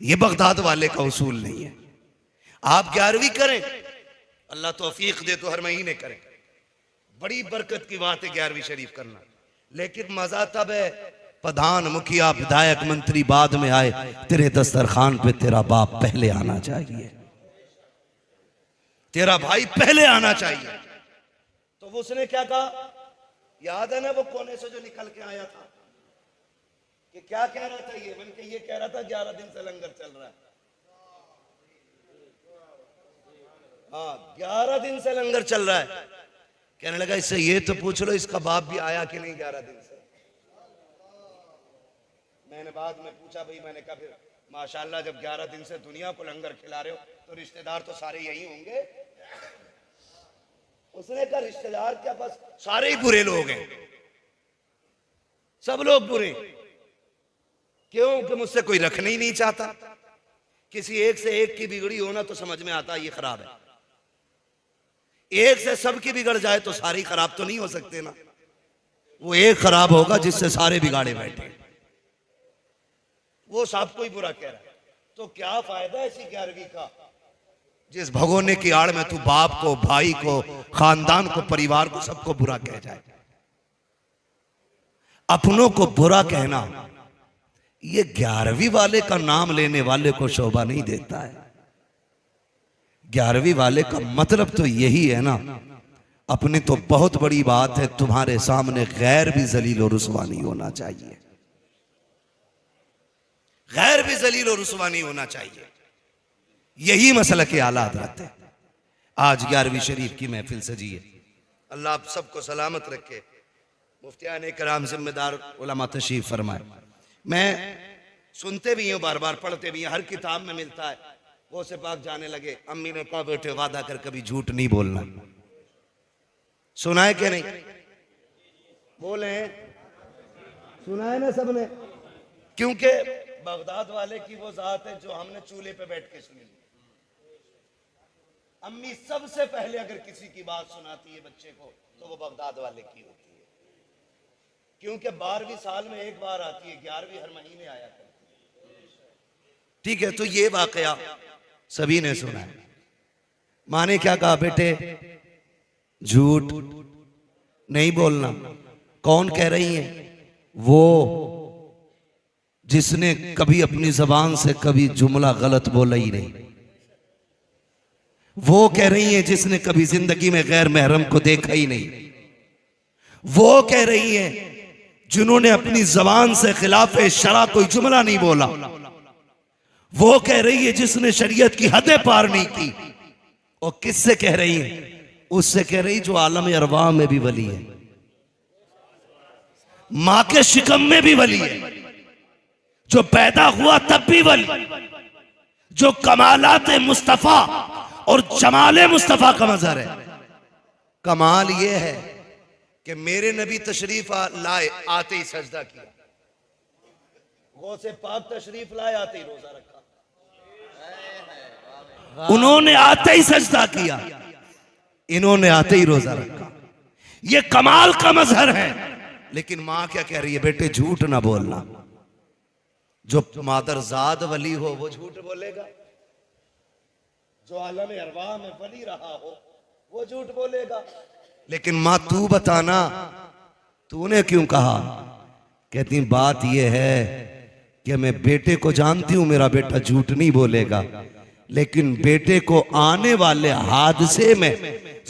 ये बगदाद वाले का उसूल नहीं है। आप 11वीं करें, अल्लाह तौफीक दे तो हर महीने करें, बड़ी बरकत की बात है 11वीं शरीफ करना। लेकिन मजा तब है प्रधान मुखिया विधायक मंत्री बाद में आए, तेरे दस्तरखान पे तेरा बाप पहले आना चाहिए, तेरा भाई पहले आना चाहिए। तो वो उसने क्या कहा, याद है ना वो कोने से जो निकल के आया था, कि क्या कह रहा था ये, बल्कि ये कह रहा था 11 दिन से लंगर चल रहा है। हाँ 11 दिन से लंगर चल रहा है। कहने लगा इससे ये तो पूछ लो इसका बाप भी आया कि नहीं 11 दिन से। मैंने बाद में पूछा, भाई मैंने कहा फिर माशाल्लाह जब 11 दिन से दुनिया को लंगर खिला रहे हो तो रिश्तेदार तो सारे यही होंगे। उसने कहा रिश्तेदार क्या, बस सारे ही बुरे लोग हैं, सब लोग बुरे। क्यों कि मुझसे कोई रखना ही नहीं चाहता। किसी एक से एक की बिगड़ी होना तो समझ में आता ये खराब है, एक से सबकी बिगड़ जाए तो सारी खराब तो नहीं हो सकते ना। वो एक खराब होगा जिससे सारे बिगाड़े बैठे, वो सबको ही बुरा कह रहा है। तो क्या फायदा ऐसी 11वीं का जिस भगोने की आड़ में तू बाप को, भाई को, खानदान को, परिवार को, सबको बुरा कह जाए। अपनों को बुरा कहना ये 11वीं वाले का नाम लेने वाले को शोभा नहीं देता है। 11वीं वाले का मतलब तो यही है ना, अपनी तो बहुत बड़ी बात है, तुम्हारे सामने गैर भी जलील और रुसवा नहीं होना चाहिए, गैर भी जलील और रुसवा नहीं होना चाहिए। यही मसला के आला हज़रत है। आज 11वीं शरीफ की महफिल सजी है, अल्लाह आप सबको सलामत रखे। मुफ्तियान कराम जिम्मेदार उलमा तशरीफ फरमाए। मैं सुनते भी हूँ, बार बार पढ़ते भी हैं, हर किताब में मिलता है। वो से पाक जाने लगे, अम्मी ने कहा बेटे वादा कर कभी झूठ नहीं बोलना। सुना है क्या नहीं? बोले सुना है ना सबने? क्योंकि बगदाद वाले की वो जात है जो हमने चूल्हे पे बैठ के सुनी। अम्मी सबसे पहले अगर किसी की बात सुनाती है बच्चे को तो वो बगदाद वाले की होती है, क्योंकि 12वीं साल में एक बार आती है, 11वीं हर महीने आया करती है। ठीक है, तो ये वाकया सभी ने सुना है। माँ ने क्या कहा, बेटे झूठ नहीं बोलना। कौन कह रही है? वो जिसने कभी अपनी जबान से कभी जुमला गलत बोला ही नहीं। वो कह रही है जिसने कभी जिंदगी में गैर महरम को देखा ही नहीं। वो कह रही है जिन्होंने अपनी जबान से खिलाफ शरा कोई जुमला नहीं बोला। वो कह रही है जिसने शरीयत की हदें पार नहीं की। और किससे कह रही है? उससे कह रही जो आलम अरवाह में भी वली है, मां के शिकम में भी वली है, जो पैदा हुआ तब भी वली, जो कमालात मुस्तफा और जमाले मुस्तफा का मजहर है। कमाल यह है कि मेरे नबी तशरीफ लाए आते ही सजदा किया, गौसे पाक तशरीफ लाए आते ही रोजा रखा, उन्होंने आते ही सजदा किया, इन्होंने आते ही रोजा रखा। ये कमाल का मजहर है। लेकिन मां क्या कह रही है? बेटे झूठ ना बोलना। जो मादरजाद वली हो वो झूठ बोलेगा, जो आलम अरवाह में वली रहा हो वो झूठ बोलेगा। लेकिन मां तू बताना, तूने क्यों कहा? कहती बात यह है कि मैं बेटे को जानती हूं, मेरा बेटा झूठ नहीं बोलेगा, लेकिन बेटे को आने वाले हादसे में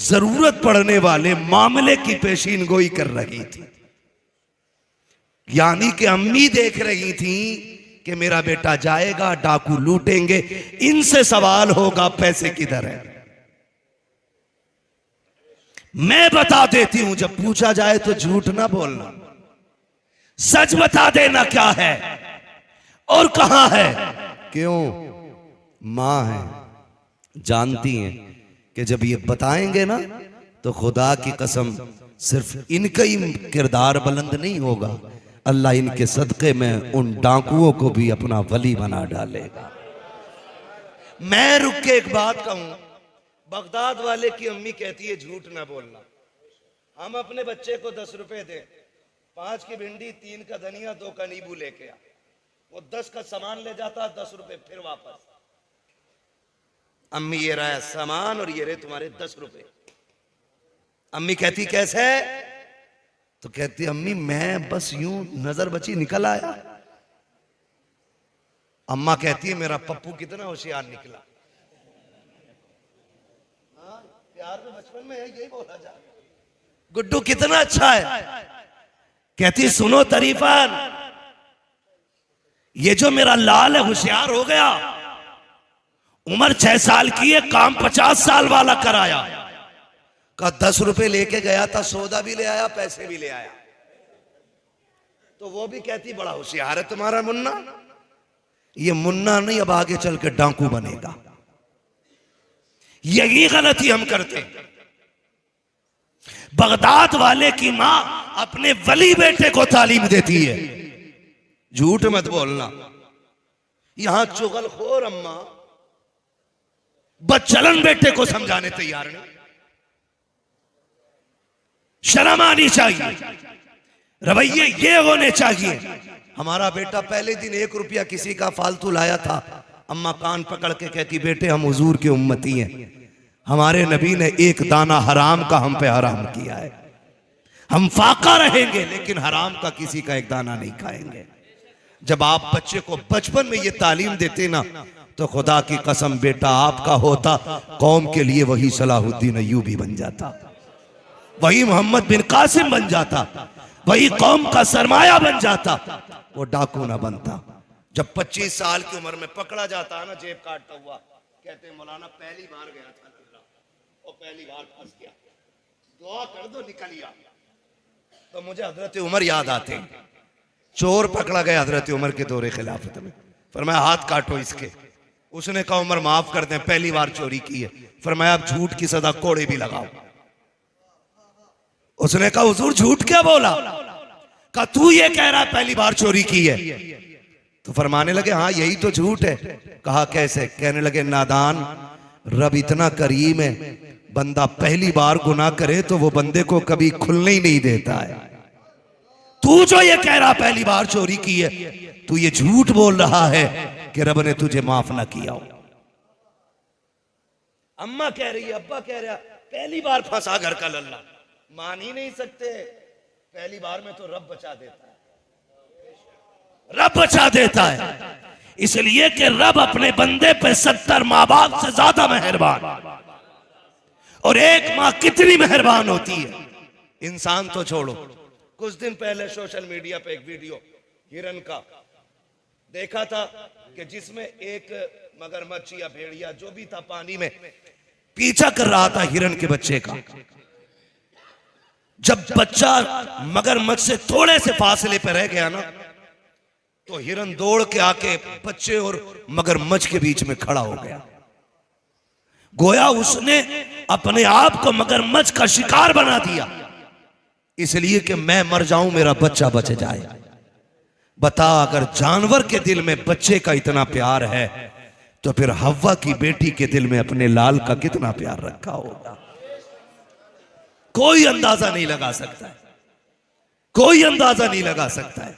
जरूरत पड़ने वाले मामले की पेशीनगोई कर रही थी। यानी कि अम्मी देख रही थी कि मेरा बेटा जाएगा, डाकू लूटेंगे, इनसे सवाल होगा पैसे किधर है। मैं बता देती हूं, जब पूछा जाए तो झूठ ना बोलना, सच बता देना क्या है और कहां है। क्यों? मां है, जानती हैं कि जब ये बताएंगे ना तो खुदा की कसम सिर्फ इनका ही किरदार बुलंद नहीं होगा, अल्लाह इनके सदक़े में उन डाकुओं को भी अपना वली बना डालेगा। मैं रुक के एक बात कहूं, बगदाद वाले की अम्मी कहती है झूठ ना बोलना। हम अपने बच्चे को 10 रुपए दें, 5 की भिंडी, 3 का धनिया, 2 का नींबू लेके आ, वो 10 का सामान ले जाता, 10 रुपए फिर वापस। अम्मी ये रहा सामान और ये रहे तुम्हारे 10 रुपए। अम्मी कहती कैसे? तो कहती अम्मी मैं बस यूं नजर बची निकल आया। अम्मा कहती है मेरा पप्पू कितना होशियार निकला। हाँ, प्यार में बचपन में यही बोला जा, गुड्डू कितना अच्छा है। कहती सुनो तरीफान, ये जो मेरा लाल है होशियार हो गया, उम्र 6 साल की है, काम 50 साल वाला कराया। का 10 रुपए लेके गया था, सौदा भी ले आया, पैसे भी ले आया। तो वो भी कहती बड़ा होशियार है तुम्हारा मुन्ना। ये मुन्ना नहीं, अब आगे चल के डाकू बनेगा। यही गलती हम करते। बगदाद वाले की मां अपने वली बेटे को तालीम देती है, झूठ मत बोलना। यहां चुगलखोर अम्मा बदचलन बेटे को समझाने तैयार नहीं। शर्म आनी चाहिए, रवैये ये होने चाहिए। हमारा बेटा पहले दिन 1 रुपया किसी का फालतू लाया था, अम्मा कान पकड़ के कहती बेटे हम हुजूर के उम्मती हैं, हमारे नबी ने एक दाना हराम का हम पे हराम किया है, हम फाका रहेंगे लेकिन हराम का किसी का एक दाना नहीं खाएंगे। जब आप बच्चे को बचपन में ये तालीम देते ना, तो खुदा की कसम बेटा आपका होता, कौम के लिए वही सलाहुद्दीन अय्यूबी बन जाता, वही मोहम्मद बिन कासिम बन जाता, वही कौम का सरमाया बन जाता, वो डाकू ना बनता। जब 25 साल की उम्र में पकड़ा जाता है ना जेब काटता हुआ, कहते हैं मौलाना पहली बार गया था और पहली बार फंस गया, दुआ कर दो निकल गया। तो मुझे हजरत उमर याद आते हैं। चोर पकड़ा गया हजरत उमर के दौरे खिलाफत में, फरमाया हाथ काटो इसके। उसने कहा उमर माफ कर दें, पहली बार चोरी की है। फरमाया अब झूठ की सजा कोड़े भी लगाओ। उसने कहा हुजूर झूठ क्या बोला? कहा तू ये कह रहा पहली बार चोरी की है। तो फरमाने लगे हाँ यही तो झूठ है। कहा कैसे? कहने लगे नादान, रब इतना करीम है, बंदा पहली बार गुनाह करे तो वो बंदे को कभी खुलने ही नहीं देता है। तू जो ये कह रहा पहली बार चोरी की है, तू ये झूठ बोल रहा है कि रब ने तुझे माफ ना किया हो। अम्मा कह रही है, अब्बा कह रहा, पहली बार फंसा घर का लल्ला, मान ही नहीं सकते। पहली बार में तो रब बचा देता है, रब बचा देता है, इसलिए कि रब अपने बंदे पे 70 माँ बाप से ज्यादा मेहरबान। और एक माँ कितनी मेहरबान होती है। इंसान तो छोड़ो, कुछ दिन पहले सोशल मीडिया पे एक वीडियो हिरन का देखा था कि जिसमें एक मगरमच्छ या भेड़िया जो भी था पानी में पीछा कर रहा था हिरन के बच्चे का। जब बच्चा मगरमच्छ से थोड़े से फासले पर रह गया ना, तो हिरन दौड़ के आके बच्चे और मगरमच्छ के बीच में खड़ा हो गया। गोया उसने अपने आप को मगरमच्छ का शिकार बना दिया, इसलिए कि मैं मर जाऊं मेरा बच्चा बच जाए। बता, अगर जानवर के दिल में बच्चे का इतना प्यार है तो फिर हव्वा की बेटी के दिल में अपने लाल का कितना प्यार रखा होगा। कोई अंदाजा नहीं लगा सकता है, कोई अंदाजा नहीं लगा सकता है।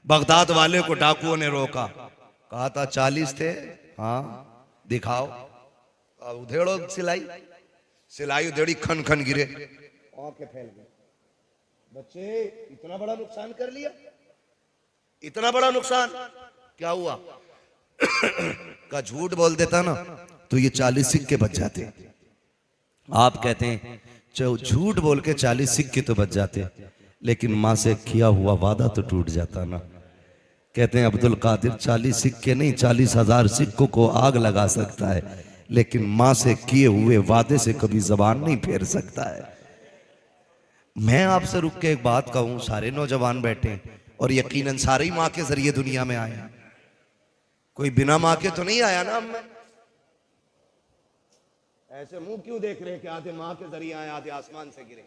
बगदाद वाले को डाकुओं ने रोका, कहा था 40 थे, हाँ दिखाओ। उधेड़ो सिलाई, सिलाई उधेड़ी, खन खन गिरे, आंखें फैल गई। बच्चे इतना बड़ा नुकसान कर लिया, इतना बड़ा नुकसान। क्या हुआ? का झूठ बोल देता ना तो ये 40 सिक्के बच जाते। आप कहते हैं झूठ बोल के 40 सिक्के तो बच जाते, लेकिन माँ से किया हुआ वादा तो टूट जाता ना। कहते हैं अब्दुल कादिर 40 सिक्के नहीं 40,000 सिक्कों को आग लगा सकता है, लेकिन माँ से किए हुए वादे से कभी जबान नहीं फेर सकता है। मैं आपसे रुक के एक बात कहूं, सारे नौजवान बैठे और यकीनन सारे ही माँ के जरिए दुनिया में आए, कोई बिना माँ के तो नहीं आया ना। हम ऐसे मुंह क्यों देख रहे हैं कि आधे माँ के जरिए आए आधे आसमान से गिरे?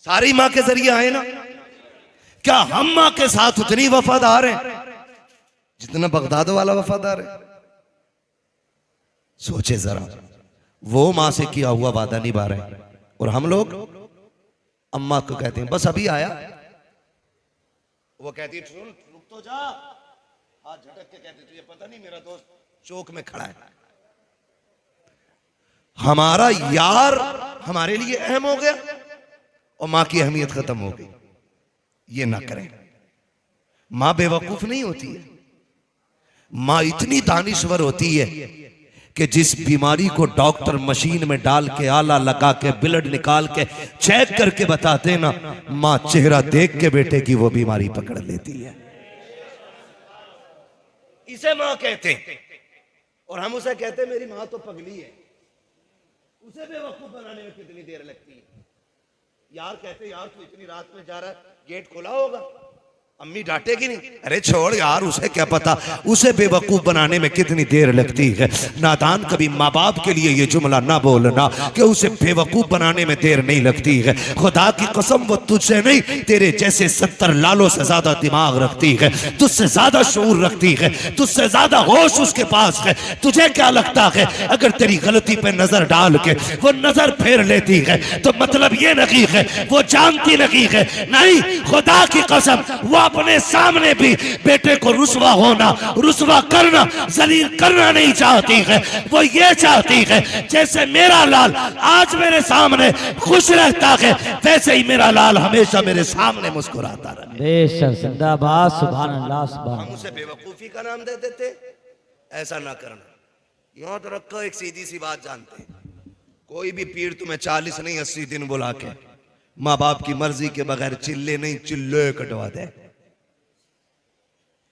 सारी माँ के जरिए आए ना। क्या हम माँ के साथ उतनी वफादार हैं जितना बगदाद वाला वफादार है? सोचे जरा, वो माँ से किया हुआ वादा निभा रहे हैं और हम लोग अम्मा को कहते हैं बस अभी आया, वो कहती है रुक तो जा, हाथ झटक के कहते तुझे पता नहीं मेरा दोस्त चौक में खड़ा है। हमारा यार हमारे लिए अहम हो गया और मां की अहमियत खत्म हो गई। ये ना करें। मां बेवकूफ नहीं होती है, मां इतनी दानिश्वर होती है कि जिस बीमारी को डॉक्टर मशीन में डाल के आला लगा के ब्लड निकाल के चेक करके बताते ना, मां चेहरा देख के बेटे की वो बीमारी पकड़ लेती है। इसे मां कहते हैं और हम उसे कहते हैं मेरी मां तो पगली है। उसे बेवकूफ बनाने में कितनी देर लगती है? यार कहते यार तू इतनी रात में जा रहा है, गेट खोला होगा, अम्मी डांटेगी नहीं? अरे छोड़ यार, उसे क्या पता, उसे बेवकूफ बनाने में कितनी देर लगती है। नादान कभी माँ बाप के लिए ये जुमला ना बोलना कि उसे बेवकूफ बनाने में देर नहीं लगती है। खुदा की कसम वो तुझसे नहीं, तेरे जैसे 70 लालों से ज्यादा दिमाग रखती है, तुझसे ज्यादा शऊर रखती है, तुझसे ज्यादा होश उसके पास है। तुझे क्या लगता है अगर तेरी गलती पे नजर डाल के वो नजर फेर लेती है तो मतलब ये नहीं है वो जानती नहीं है। नहीं, खुदा की कसम वो अपने सामने भी बेटे को रुसवा होना, रुसवा करना, जलील करना नहीं चाहती है। वो ये चाहती है जैसे मेरा लाल आज मेरे सामने खुश रहता है, वैसे ही मेरा लाल हमेशा मेरे सामने मुस्कुराता रहे। बेशक, जिंदाबाद, सुभान अल्लाह, सुभान। हम उसे बेवकूफी का नाम दे देते, ऐसा ना करना। याद रखो, एक सीधी सी बात जानते, कोई भी पीर तुम्हें 40 नहीं 80 दिन बुला के माँ बाप की मर्जी के बगैर चिल्ले नहीं चिल्ले कटवा दे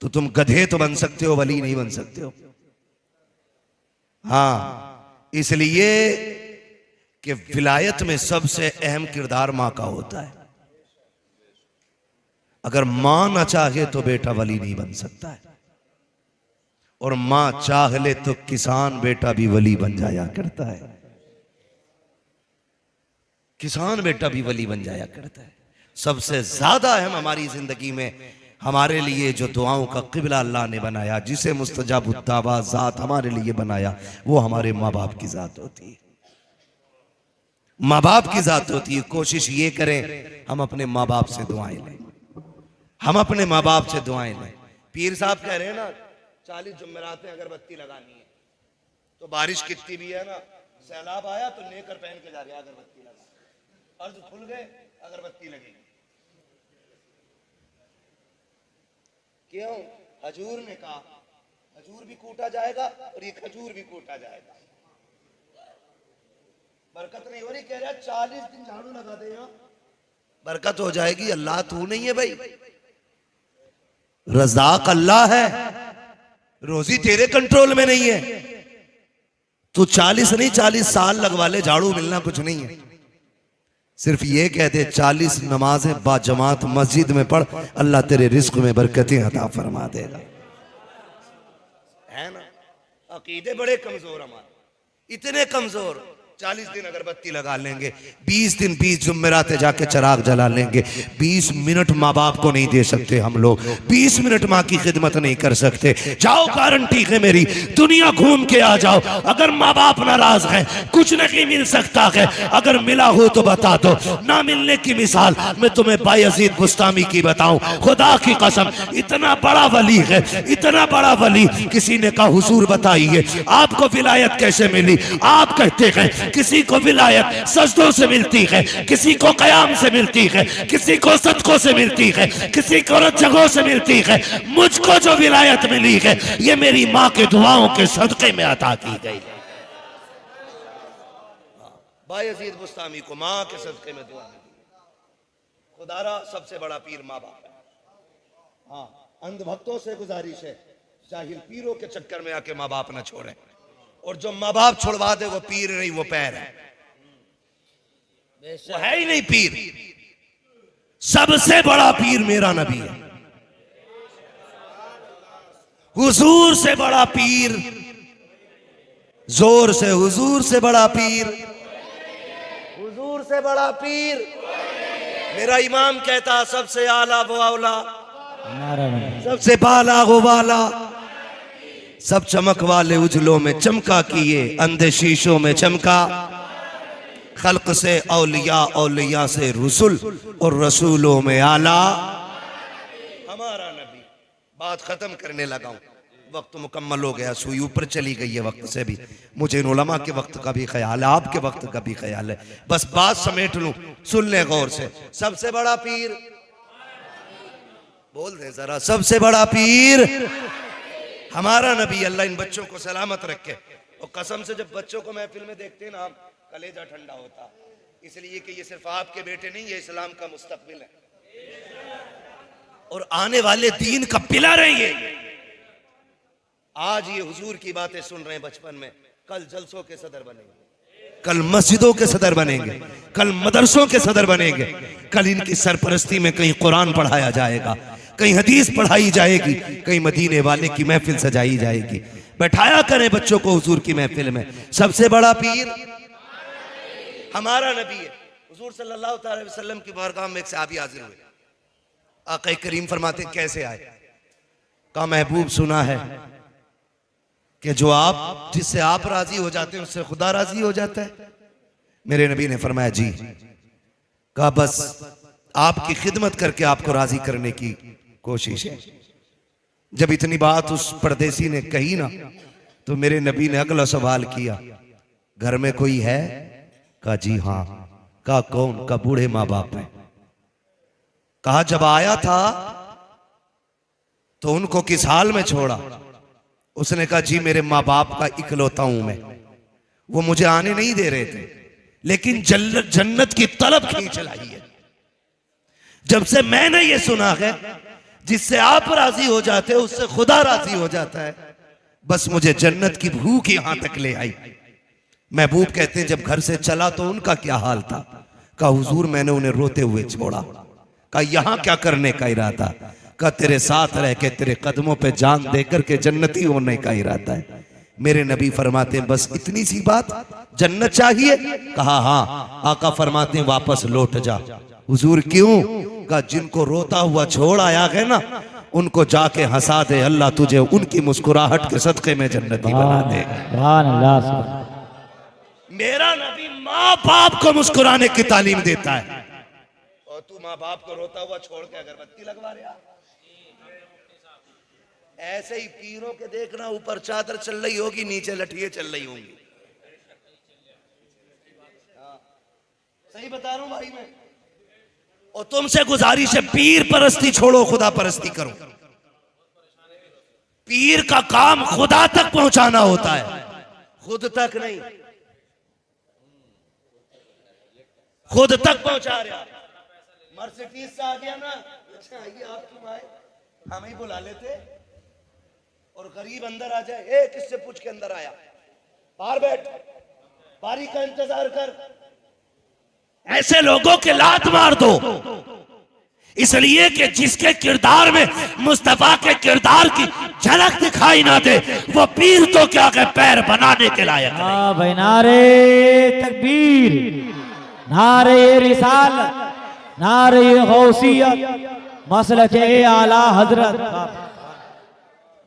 तो तुम गधे तो बन सकते हो, वली नहीं बन सकते हो। हाँ, इसलिए कि विलायत में सबसे अहम किरदार मां का होता है। अगर मां ना चाहे तो बेटा वली नहीं बन सकता है, और मां चाह ले तो किसान बेटा भी वली बन जाया करता है। किसान बेटा भी वली बन जाया करता है। सबसे ज्यादा अहम हमारी जिंदगी में हमारे लिए जो दुआओं का क़िबला अल्लाह ने बनाया, जिसे मुस्तजाब दावा ज़ात हमारे लिए बनाया, वो हमारे माँ बाप की ज़ात होती है। माँ बाप की ज़ात होती है। कोशिश ये करें हम अपने माँ बाप से दुआएं लें, हम अपने माँ बाप से दुआएं लें। पीर साहब कह रहे हैं ना 40 जुम्मरात में अगरबत्ती लगानी है, तो बारिश कितनी भी है ना, सैलाब आया तो नेकर पहन के जा रहे अगरबत्ती लगा, अर्ज खुल गए अगरबत्ती लगेगी। क्यों? हजूर ने कहा हजूर भी कूटा जाएगा और ये खजूर भी कूटा जाएगा। बरकत नहीं हो रही, कह रहा 40 दिन झाड़ू लगा दे, यहाँ बरकत हो जाएगी। अल्लाह तू नहीं है भाई, रज़ाक अल्लाह है, रोजी तेरे कंट्रोल में नहीं है। तू 40 नहीं 40 साल लगवा ले, झाड़ू मिलना कुछ नहीं है। सिर्फ ये कह दे 40 नमाजें बाजमात मस्जिद में पढ़, अल्लाह तेरे रिस्क में बरकतें अता फरमा देगा। है ना? अकीदे बड़े कमजोर हमारे, इतने कमजोर। 40 दिन अगरबत्ती लगा लेंगे, 20 दिन 20 जुम्मेराते जाके चिराग जला लेंगे, 20 मिनट माँ बाप को नहीं दे सकते हम लोग, 20 मिनट माँ की खिदमत नहीं कर सकते। जाओ, गारंटी है मेरी, दुनिया घूम के आ जाओ, अगर माँ बाप नाराज हैं कुछ नहीं मिल सकता है। अगर मिला हो तो बता दो, ना मिलने की मिसाल मैं तुम्हें बायजीद बुस्तामी की बताऊं। खुदा की कसम, इतना बड़ा वली है, इतना बड़ा वली, किसी ने कहा हुजूर बताइए आपको विलायत कैसे मिली? आप कहते हैं किसी को विलायत सजदों से मिलती है, किसी को कयाम से मिलती है, किसी को सदकों से मिलती है, किसी को जगहों से मिलती है। मुझको जो विलायत मिली है ये मेरी माँ के दुआओं के सदके में अता की गई। बायजीद बुस्तामी को माँ के सदके में दुआ मिली। खुदारा सबसे बड़ा पीर माँ बाप है। हाँ, अंधभक्तों से गुजारिश है, जाहिल पीरों के चक्कर में आके माँ बाप ना छोड़े, और जो माँ बाप छुड़वा दे वो पीर नहीं, वो पैर है, वो है ही नहीं पीर। सबसे बड़ा पीर मेरा नबी है। हुजूर से बड़ा पीर, जोर से हुजूर से बड़ा पीर, हुजूर से बड़ा पीर। मेरा इमाम कहता सबसे आला वो औला, सबसे बाला वो वाला, सब चमक वाले उजलों में चमका किए, अंधे शीशों में चमका। खल्क से औलिया, औलिया से रसूल, और रसूलों में आला हमारा नबी। बात खत्म करने लगा हूं, वक्त मुकम्मल हो गया, सुई ऊपर चली गई है वक्त से भी। मुझे इन उलमा के वक्त का भी ख्याल है, आपके वक्त का भी ख्याल है, बस बात समेट लूं, सुन ले गौर से। सबसे बड़ा पीर बोल दे जरा, सबसे बड़ा पीर हमारा नबी। अल्लाह इन बच्चों को सलामत रखे। और कसम से जब बच्चों को महफिल में देखते हैं ना, कलेजा ठंडा होता, इसलिए कि ये सिर्फ आपके बेटे नहीं, ये इस्लाम का मुस्तकबिल है और आने वाले दीन का पिलर है ये। आज ये हुजूर की बातें सुन रहे हैं बचपन में, कल जलसों के सदर बनेंगे, कल मस्जिदों के सदर बनेंगे, कल मदरसों के सदर बनेंगे, कल इनकी सरपरस्ती में कहीं कुरान पढ़ाया जाएगा, कहीं हदीस पढ़ाई जाएगी, कहीं मदीने वाले की महफिल सजाई जाएगी। बैठाया करें बच्चों को हुजूर की महफिल में। सबसे बड़ा पीर हमारा नबी है। हुजूर सल्लल्लाहु अलैहि वसल्लम की बारगाह में एक सहाबी हाजिर हुए। आका करीम फरमाते कैसे आए? कहा महबूब सुना है कि जो आप जिससे आप राजी हो जाते हैं उससे खुदा राजी हो जाता है। मेरे नबी ने फरमाया जी। कहा बस आपकी खिदमत करके आपको राजी करने की कोशिश है। जब इतनी बात उस परदेसी ने कही ना, तो मेरे नबी ने अगला सवाल किया, घर में कोई है? कहा जी हाँ। कहा कौन? का बूढ़े माँ बाप है। कहा जब आया था तो उनको किस हाल में छोड़ा? उसने कहा जी मेरे माँ बाप का इकलौता हूं मैं, वो मुझे आने नहीं दे रहे थे, लेकिन जन्नत की तलब खींच लाई है। जब से मैंने ये सुना है जिससे आप राजी हो जाते हो उससे खुदा राजी हो जाता है, बस मुझे जन्नत की भूख यहां तक ले आई। महबूब कहते हैं जब घर से चला तो उनका क्या हाल था? कहा हुजूर मैंने उन्हें रोते हुए छोड़ा। कहा यहां क्या करने का इरादा? कहा तेरे साथ रह के तेरे कदमों पे जान देकर के जन्नती होने का इरादा है। मेरे नबी फरमाते हैं बस इतनी सी बात, जन्नत चाहिए? कहा हाँ। आका फरमाते हैं वापस लौट जा। हुजूर क्यों? कहा जिनको रोता हुआ छोड़ आया है ना, उनको जाके हंसा दे, अल्लाह तुझे उनकी मुस्कुराहट के सदके में जन्नती बना दे। मेरा नबी माँ बाप को मुस्कुराने की तालीम देता है, और तू माँ बाप को रोता हुआ छोड़ के अगरबत्ती लगवा रहा। ऐसे ही पीरों के देखना, ऊपर चादर चल रही होगी, नीचे लठिए चल रही होंगी। सही बता रहा हूं भाई मैं। और तुमसे गुजारिश है पीर परस्ती छोड़ो, खुदा परस्ती करो। पीर का काम खुदा तक पहुंचाना होता है, खुद तक नहीं। खुद तक पहुंचा रहा। मर्सिडीज से आ गया ना, अच्छा आइए आप क्यों आए, हम ही बुला लेते। और गरीब अंदर आ जाए, ए किससे पूछ के अंदर आया, बाहर बैठ, बारी का इंतजार कर। ऐसे लोगों के लात मार दो, इसलिए कि जिसके किरदार में मुस्तफा के किरदार की झलक दिखाई ना दे, वो पीर तो क्या के पैर बनाने के लायक नहीं। भाई नारे तकबीर, नारे रिसालत, नारे गौसियत, मसलके आला हजरत।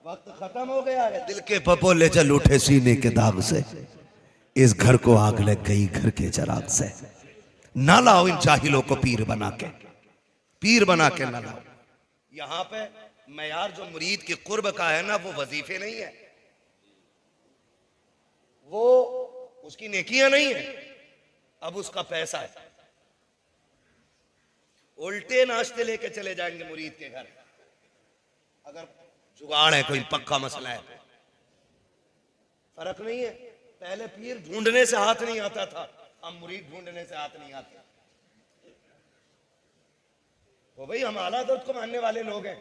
वक्त खत्म हो गया है। दिल के पपोले जल उठे सीने के दाग से, इस घर को आग लग गई घर के चराग से। ना लाओ इन जाहिलों को पीर बना के, पीर बना के ना लाओ। यहां पे मयार जो मुरीद के कुर्ब का है ना, वो वजीफे नहीं है, वो उसकी नेकियां नहीं है, अब उसका पैसा है। उल्टे नाश्ते लेके चले जाएंगे मुरीद के घर, अगर जुगाड़ है, कोई पक्का मसला है। फर्क नहीं है। पहले पीर ढूंढने से हाथ नहीं आता था, हम मुरीद ढूंढने से हाथ नहीं आते। तो भाई हम आला हज़रत को मानने वाले लोग हैं।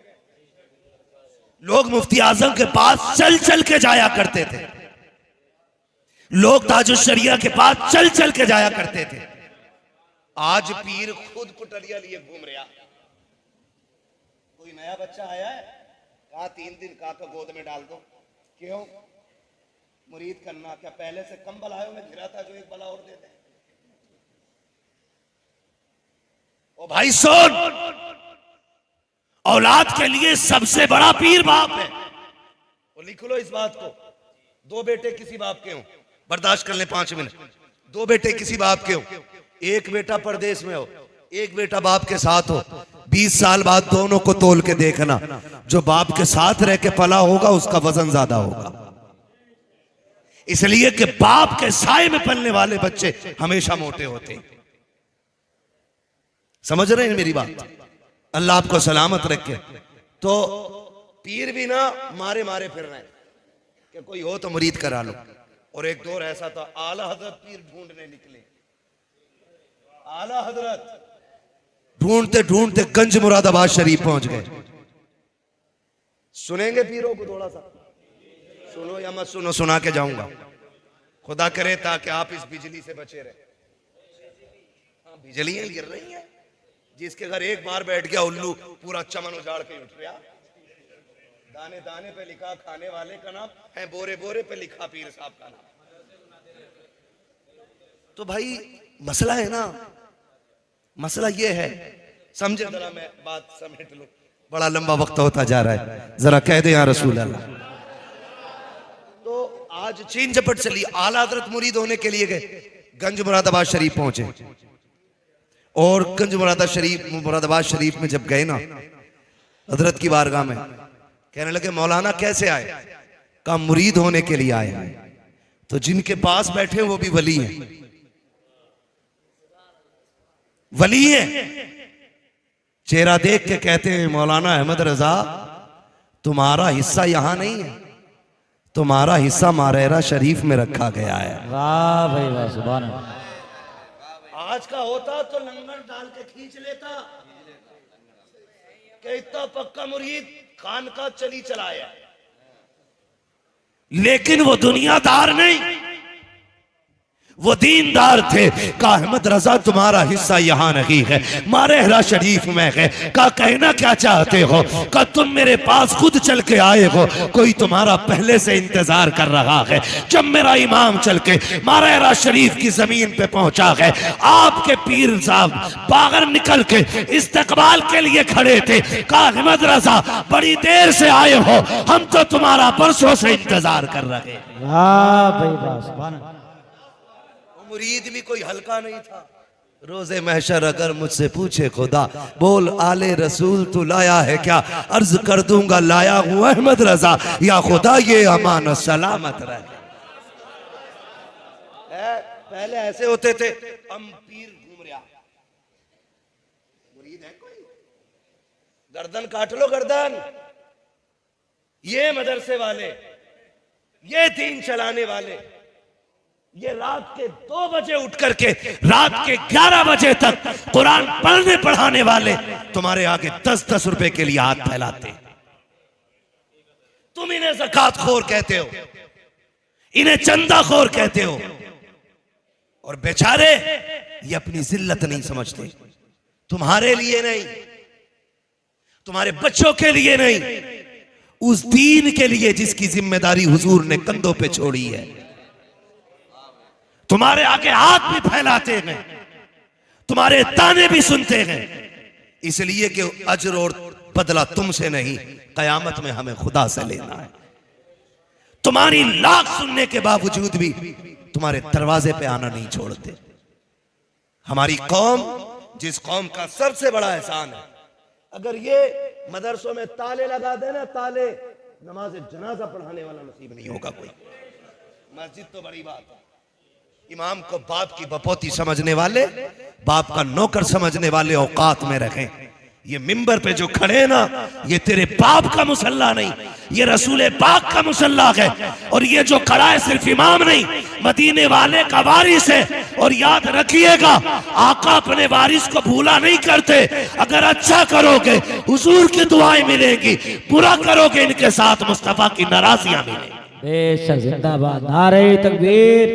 लोग मुफ्ती आजम के पास चल चल के जाया करते थे, लोग ताजुल शरिया के पास चल चल के जाया करते थे। आज पीर खुद कुटरिया लिए घूम रहा। कोई नया बच्चा आया है, कहा 3 दिन का गोद में डाल दो। क्यों? मुरीद करना। क्या पहले से कम बलायों में घिरा था जो एक बला और दे दे? ओ भाई सुन, औलाद के लिए सबसे बड़ा पीर बाप है। वो लिख लो इस बात को। 2 बेटे किसी बाप के हो, बर्दाश्त कर ले 5 मिनट। 2 बेटे किसी बाप के हो, एक बेटा परदेश में हो, एक बेटा बाप के साथ हो। 20 साल बाद दोनों को तोल के देखना, जो बाप के साथ रह के पला होगा उसका वजन ज्यादा होगा। इसलिए कि बाप के साए में पलने वाले बच्चे हमेशा मोटे होते हैं। समझ रहे हैं मेरी बात? अल्लाह आपको सलामत रखे। तो पीर भी ना मारे मारे फिर रहे हैं कि कोई हो तो मुरीद करा लो। और एक दौर ऐसा था, आला हजरत पीर ढूंढने निकले। आला हजरत ढूंढते ढूंढते गंज मुरादाबाद शरीफ पहुंच गए। सुनेंगे पीरों को थोड़ा सा? सुनो या मत सुनो, सुना के जाऊंगा। खुदा करे ताकि आप इस बिजली से बचे रहे। हाँ, बिजलियां गिर रही हैं। जिसके घर एक बार बैठ गया उल्लू, पूरा चमन उजाड़ के उठ गया। दाने दाने पे लिखा खाने वाले का नाम है, बोरे बोरे पे लिखा पीर साहब का नाम। तो भाई मसला है ना, मसला ये है, समझे जरा, मैं बात समेट लूं, बड़ा लंबा वक्त होता जा रहा है, जरा कह दे या रसूल अल्लाह। तो आज चीन झपट चली। आला हज़रत मुरीद होने के लिए गए, गंज मुरादाबाद शरीफ पहुंचे। और गंज मुरादाबाद शरीफ में जब गए ना, हजरत की बारगाह में, कहने लगे मौलाना कैसे आए? कहा मुरीद होने के लिए आए। तो जिनके पास बैठे वो भी वली हैं, वली है। चेहरा देख के कहते हैं मौलाना अहमद रजा, तुम्हारा हिस्सा यहां नहीं है, तुम्हारा हिस्सा मारेरा शरीफ में रखा गया है। वाह भाई वाह, सुभान अल्लाह। आज का होता तो लंगर डाल के खींच लेता कि इतना पक्का मुरीद खान का चली चलाया। लेकिन वो दुनियादार नहीं, वो दीनदार थे। का अहमद रजा तुम्हारा हिस्सा यहाँ नहीं है, मारेरा शरीफ में है। का कहना क्या चाहते हो? का तुम मेरे पास खुद चल के आए हो, कोई तुम्हारा पहले से इंतजार कर रहा है। जब मेरा इमाम चल के मारेरा शरीफ की जमीन पे पहुंचा है, आपके पीर साहब बाहर निकल के इस्तकबाल के लिए खड़े थे। का अहमद रजा बड़ी देर से आए हो, हम तो तुम्हारा परसों से इंतजार कर रहे हैं। वाह भाई वाह, सुभान अल्लाह। मुरीद भी कोई हल्का नहीं था। रोजे महशर अगर मुझसे पूछे खुदा, बोल आले रसूल तू लाया है क्या? अर्ज कर दूंगा लाया हूं अहमद रजा, या खुदा ये अमान सलामत रहे। पहले ऐसे होते थे, हम पीर घूम रहा, मुरीद है कोई, गर्दन काट लो गर्दन। ये मदरसे वाले, ये दीन चलाने वाले, ये रात के 2 बजे उठ करके रात के 11 बजे तक कुरान पढ़ने पढ़ाने वाले तुम्हारे आगे 10-10 रुपए के लिए हाथ फैलाते। तुम इन्हें ज़कात खोर कहते हो, इन्हें चंदा खोर कहते हो, और बेचारे ये अपनी जिल्लत नहीं समझते। तुम्हारे लिए नहीं, तुम्हारे बच्चों के लिए नहीं, उस दीन के लिए जिसकी जिम्मेदारी हुजूर ने कंधों पे छोड़ी है। तुम्हारे आगे हाथ भी फैलाते हैं, तुम्हारे ताने भी सुनते हैं, इसलिए कि अजर और बदला तुमसे नहीं, कयामत में हमें खुदा से लेना है। तुम्हारी लाख सुनने के बावजूद भी तुम्हारे दरवाजे पे आना नहीं छोड़ते। हमारी कौम, जिस कौम का सबसे बड़ा एहसान है, अगर ये मदरसों में ताले लगा देना, ताले, नमाज जनाजा पढ़ाने वाला नसीब नहीं होगा कोई। मस्जिद तो बड़ी बात है, इमाम को बाप की बपौती समझने वाले, बाप का नौकर समझने वाले औकात में रखें। ये मिंबर पे जो खड़े हैं ना, ये तेरे बाप का मुसल्ला नहीं, ये रसूल पाक का मुसल्ला है। और ये जो खड़ा है सिर्फ इमाम नहीं, मदीने वाले का वारिस है। और याद रखिएगा, आका अपने वारिस को भूला नहीं करते। अगर अच्छा करोगे हुजूर की दुआएं मिलेंगी, बुरा करोगे इनके साथ मुस्तफा की नाराजियां मिलेंगी। बेशक जिंदाबाद। नारे तकबीर,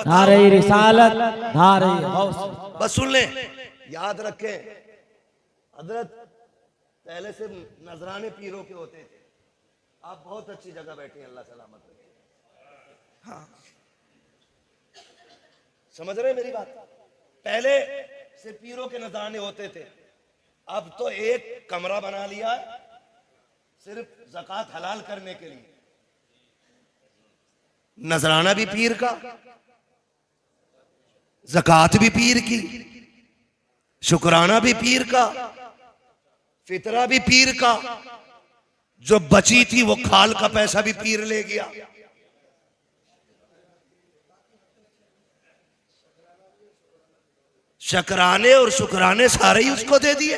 नारे रिसालत, नारे गौस। बस सुन ले, याद रखें, हजरत पहले से नजराने पीरों के होते थे। आप बहुत अच्छी जगह बैठे हैं, अल्लाह सलामत रखे। हाँ, समझ रहे मेरी बात? पहले से पीरों के नजराने होते थे, अब तो एक कमरा बना लिया है सिर्फ ज़कात हलाल करने के लिए। नजराना भी पीर का, ज़कात भी पीर की, शुक्राना भी पीर का, फितरा भी पीर का। जो बची थी वो खाल का पैसा भी पीर ले गया। शकराने और शुक्राने सारे ही उसको दे दिए।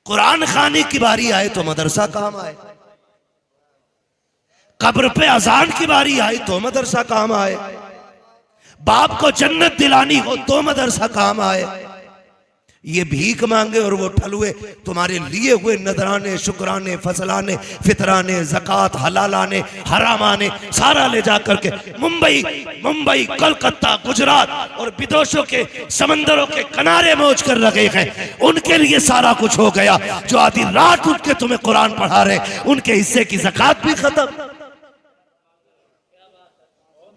कुरान खाने की बारी आए तो मदरसा काम आए, कब्र पे अजान की बारी आई तो मदरसा काम आए, बाप को जन्नत दिलानी हो तो मदरसा काम आए। ये भीख मांगे और वो ठलुए तुम्हारे लिए हुए नजराने, शुक्राने, फसलाने, फितराने, ज़कात, हलालाने, हरामाने सारा ले जा करके मुंबई, कोलकाता, गुजरात और विदेशों के समंदरों के किनारे मौज कर रखे हैं। उनके लिए सारा कुछ हो गया। जो आधी रात उठ के तुम्हें कुरान पढ़ा रहे, उनके हिस्से की ज़कात भी खत्म।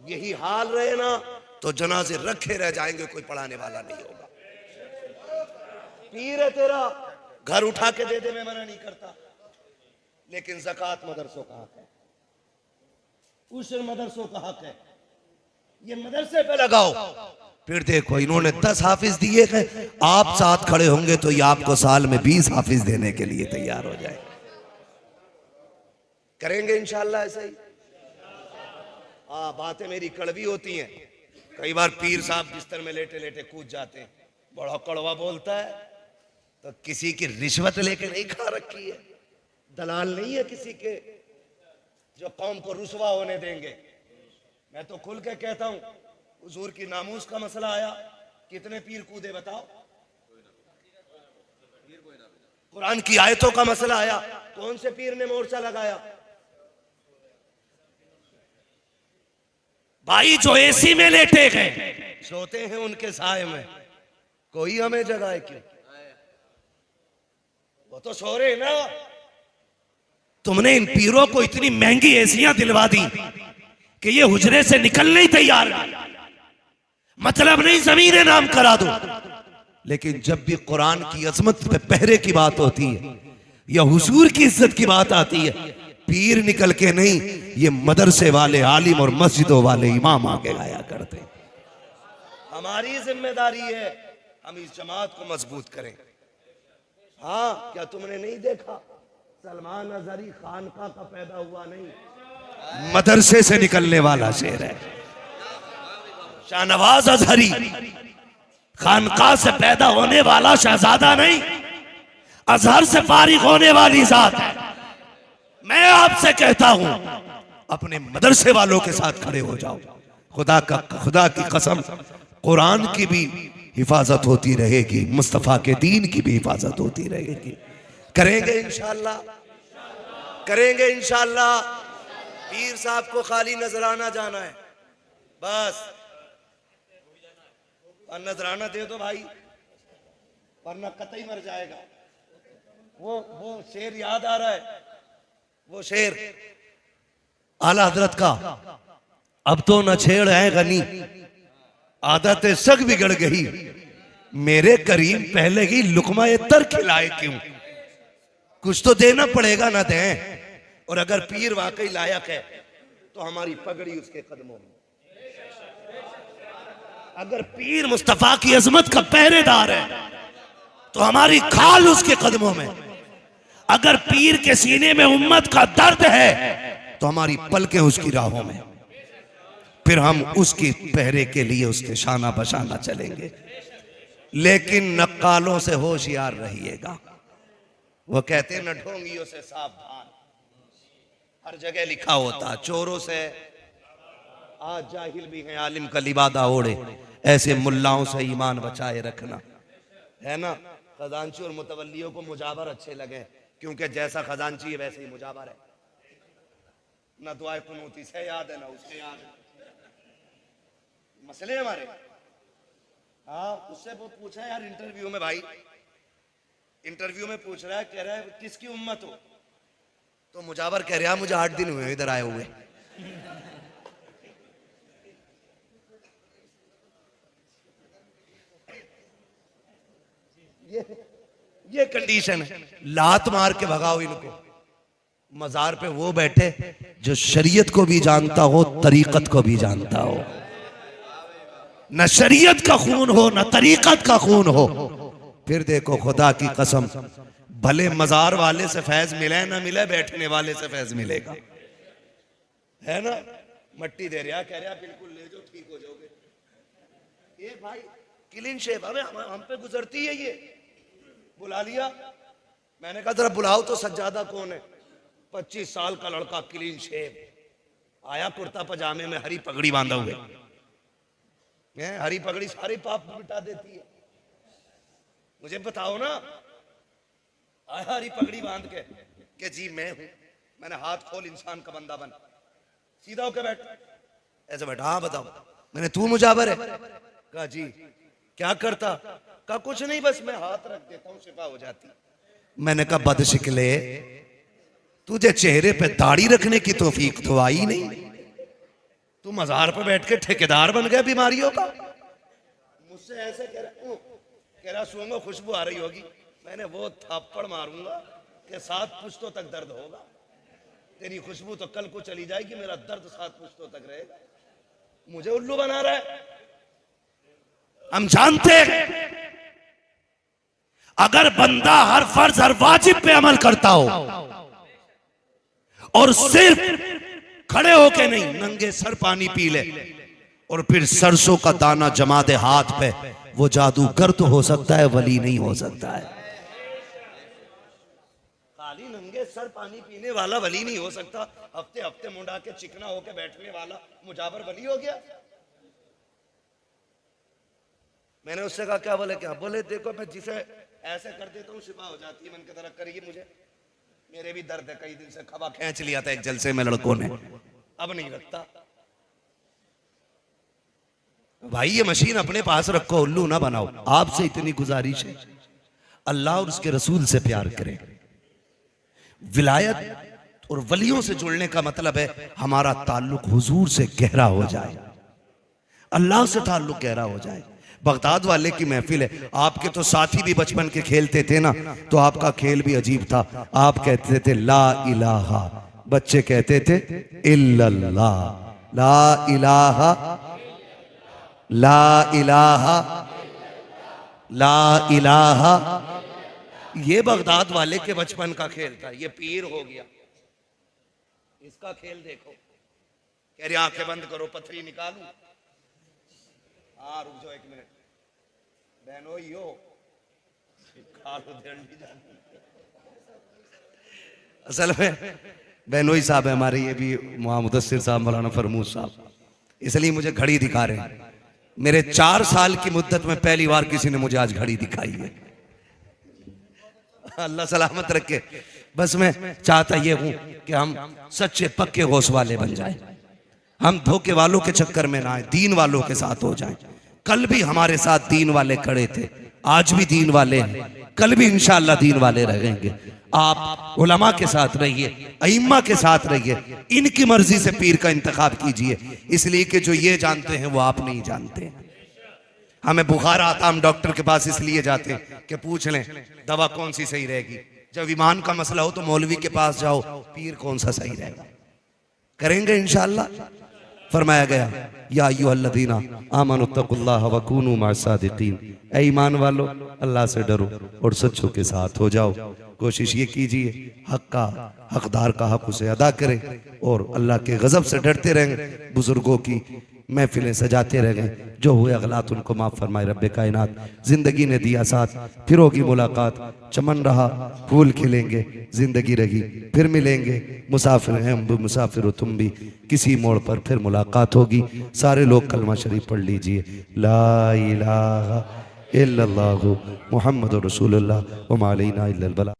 यही हाल रहे ना तो जनाजे रखे रह जाएंगे, कोई पढ़ाने वाला नहीं होगा। पीर है तेरा, घर उठा के दे दे, मैं मना नहीं करता, लेकिन ज़कात मदरसों का हक है, उशर मदरसों का हक है। ये मदरसे पे लगाओ। फिर देखो, इन्होंने 10 हाफिज दिए हैं, आप साथ खड़े होंगे तो ये आपको साल में 20 हाफिज देने के लिए तैयार हो जाए। करेंगे इंशाअल्लाह ऐसे ही। बातें मेरी कड़वी होती हैं, कई बार पीर साहब बिस्तर में लेटे लेटे कूद जाते हैं, बड़ा कड़वा बोलता है। तो किसी की रिश्वत लेके नहीं खा रखी है, दलाल नहीं है किसी के जो कौम को रुसवा होने देंगे। मैं तो खुल के कहता हूं, हुजूर की नामूस का मसला आया, कितने पीर कूदे बताओ? कुरान की आयतों का मसला आया, कौन से पीर ने मोर्चा लगाया? भाई जो एसी में लेटे हैं, सोते हैं उनके साए में, कोई हमें जगाए क्यों? वो तो सो रहे ना। तुमने इन पीरों को इतनी महंगी एसियां दिलवा दी कि ये हुजरे से निकलने ही तैयार नहीं। मतलब नहीं जमीन नाम करा दो, लेकिन जब भी कुरान की अजमत पे पहरे की बात होती है या हुजूर की इज्जत की बात आती है, पीर निकल के नहीं, ये मदरसे वाले आलिम और मस्जिदों वाले इमाम आगे गाया करते। हमारी जिम्मेदारी है हम इस जमात को मजबूत करें। हाँ, क्या तुमने नहीं देखा, सलमान अजहरी खानका का पैदा हुआ नहीं, मदरसे से निकलने वाला शेर है। शाहनवाज अजहरी खानका से पैदा होने वाला शहजादा नहीं, अजहर से फारिग होने वाली जात है। मैं आपसे कहता हूं, अपने मदरसे वालों के साथ खड़े हो जाओ। खुदा की कसम, कुरान की भी हिफाजत होती रहेगी, मुस्तफा के दीन की भी हिफाजत होती रहेगी। करेंगे इंशाअल्लाह, करेंगे इंशाअल्लाह। पीर साहब को खाली नजराना जाना है बस, और नजराना दे दो भाई, वरना कतई मर जाएगा। वो शेर याद आ रहा है, वो शेर आला हजरत का, अब तो न छेड़ है गनी, आदतें सग बिगड़ गई, मेरे करीम पहले ही लुकमा तर खिलाए क्यों? कुछ तो देना पड़ेगा ना दें। और अगर पीर वाकई लायक है तो हमारी पगड़ी उसके कदमों में। अगर पीर मुस्तफा की अजमत का पहरेदार है तो हमारी खाल उसके कदमों में। अगर पीर के सीने में उम्मत का दर्द है तो हमारी पलकें उसकी राहों में। फिर हम उसकी पहरे के लिए उसके शाना बशाना चलेंगे। लेकिन नक्कालों से होशियार रहिएगा। वो कहते हैं न ढोंगियों से सावधान, हर जगह लिखा होता। चोरों से आज जाहिल भी हैं, आलिम का लिबादा ओढ़े, ऐसे मुल्लाओं से ईमान बचाए रखना, है ना। खजांची और मुतवल्लियों को मुजावर अच्छे लगे, क्योंकि जैसा खजांची है वैसे ही मुजावर है। ना दुआए कुनूती से याद है ना उससे याद है। मसले हमारे। हाँ, उससे वो पूछा यार इंटरव्यू में, भाई इंटरव्यू में पूछ रहा है, कह रहा है किसकी उम्मत हो, तो मुजावर कह रहा है मुझे 8 दिन हुए इधर आए हुए। ये कंडीशन है। लात मार के भगाओ इनको। मजार पे वो बैठे जो शरीयत को भी जानता हो, तरीकत को भी जानता हो। न शरीयत का खून हो न तरीकत का खून हो। फिर देखो खुदा की कसम, भले मजार वाले से फैज मिले ना मिले, बैठने वाले से फैज मिलेगा, है ना। मट्टी दे रहा, कह रहा बिल्कुल ले जाओ, ठीक हो जाओगे। ये भाई क्लीन शेव हम पे गुजरती है। ये बुला लिया, मैंने कहा जरा बुलाओ तो सज्जादा कौन है। 25 साल का लड़का क्लीन शेव आया, कुर्ता पजामे में, हरी पगड़ी बांधा हुए। हरी पगड़ी सारे पाप मिटा देती है। मुझे बताओ ना, आया हरी पगड़ी बांध के कि जी मैं हूं। मैंने हाथ खोल, इंसान का बंदा बन, सीधा होकर बैठ। ऐसे बैठा, हाँ बताओ। मैंने तू मुजावर है? कहा जी। क्या करता? कहा कुछ नहीं, बस मैं हाथ रख देता हूं शिफा हो जाती। मैंने कहा बदशिकले, तुझे चेहरे पे दाढ़ी रखने की तौफीक तो आई नहीं, तू मजार पे बैठ के ठेकेदार बन गया बीमारियों का। मुझसे ऐसे कह रहा सूंघो खुशबू आ रही होगी। मैंने वो थप्पड़ मारूंगा कि 7 पुश्तों तक दर्द होगा। तेरी खुशबू तो कल को चली जाएगी, मेरा दर्द 7 पुश्तों तक रहेगा। मुझे उल्लू बना रहा है। हम जानते हैं अगर बंदा हर फर्ज हर वाजिब पे अमल करता हो और सिर्फ खड़े होके नहीं, नंगे सर पानी पी ले और फिर सरसों का दाना जमा दे हाथ पे, वो जादूगर तो हो सकता है, वली नहीं हो सकता है। खाली नंगे सर पानी पीने वाला वली नहीं हो सकता। हफ्ते हफ्ते मुंडा के चिकना होके बैठने वाला मुजावर वली हो गया। मैंने उससे कहा क्या? बोले क्या? बोले देखो मैं जिसे ऐसे कर देता हूँ शिफा हो जाती है। मन की तरह करिए, मुझे मेरे भी दर्द है, कई दिन से खबा खींच लिया था एक जलसे में लड़कों ने, अब नहीं लगता। भाई ये मशीन अपने पास रखो, उल्लू ना बनाओ। आपसे इतनी गुजारिश है, अल्लाह और उसके रसूल से प्यार करें। विलायत और वलियों से जुड़ने का मतलब है हमारा ताल्लुक हुजूर से गहरा हो जाए, अल्लाह से ताल्लुक गहरा हो जाए। बगदाद वाले की महफिल है। आपके तो साथी भी बचपन के खेलते थे ना, तो आपका खेल भी अजीब था। आप कहते थे ला इलाहा, बच्चे कहते थे इल्लल्लाह। ला इलाहा, ला इलाहा, ला इलाहा। ये बगदाद वाले के बचपन का खेल था। ये पीर हो गया, इसका खेल देखो। कह रही आंखें बंद करो, पथरी निकालू। हाँ रुक जाओ 1 मिनट बहनों, यो असल में बहनोई साहब है हमारे, ये भी मुदस्सिर साहब, मौलाना फरमूद साहब, इसलिए मुझे घड़ी दिखा रहे हैं। मेरे 4 साल की मुद्दत में पहली बार किसी ने मुझे आज घड़ी दिखाई है। अल्लाह सलामत रखे। बस मैं चाहता ये हूं कि हम सच्चे पक्के गौस वाले बन जाएं, हम धोखे वालों के चक्कर में ना आए, दीन वालों के साथ हो जाएं। कल भी हमारे साथ दीन वाले खड़े थे, आज भी दीन वाले हैं, कल भी इंशाअल्लाह दीन वाले रहेंगे। आप उलमा के साथ रहिए, अइम्मा के साथ रहिए, इनकी मर्जी से पीर का इंतखाब कीजिए, इसलिए कि जो ये जानते हैं वो आप नहीं जानते। हमें बुखार आता, हम डॉक्टर के पास इसलिए जाते हैं कि पूछ लें दवा कौन सी सही रहेगी। जब ईमान का मसला हो तो मौलवी के पास जाओ, पीर कौन सा सही रहेगा। करेंगे इंशाअल्लाह। फरमाया गया या अय्युहल्लज़ीना आमनुत्तकुल्लाह व कूनू मअस-सादिकीन, ऐ ईमान वालो अल्लाह से डरो और सच्चों के साथ हो जाओ। कोशिश ये कीजिए हक का हकदार का हक उसे अदा करें और अल्लाह के गजब से डरते रहें। बुजुर्गों की महफिलें सजाते रह गए, जो हुए अगलात उनको माफ़ फरमाए रब्बे कायनात। ज़िंदगी ने दिया साथ, फिर होगी मुलाकात, चमन रहा फूल खिलेंगे, ज़िंदगी रही फिर मिलेंगे, मुसाफिर हैं हम भी मुसाफिर हो तुम भी, किसी मोड़ पर फिर मुलाकात होगी। सारे लोग कलमा शरीफ पढ़ लीजिए, ला इलाहा इल्लल्लाहु मुहम्मदुर रसूलुल्लाह व मा अलैना इल्लल बलाग।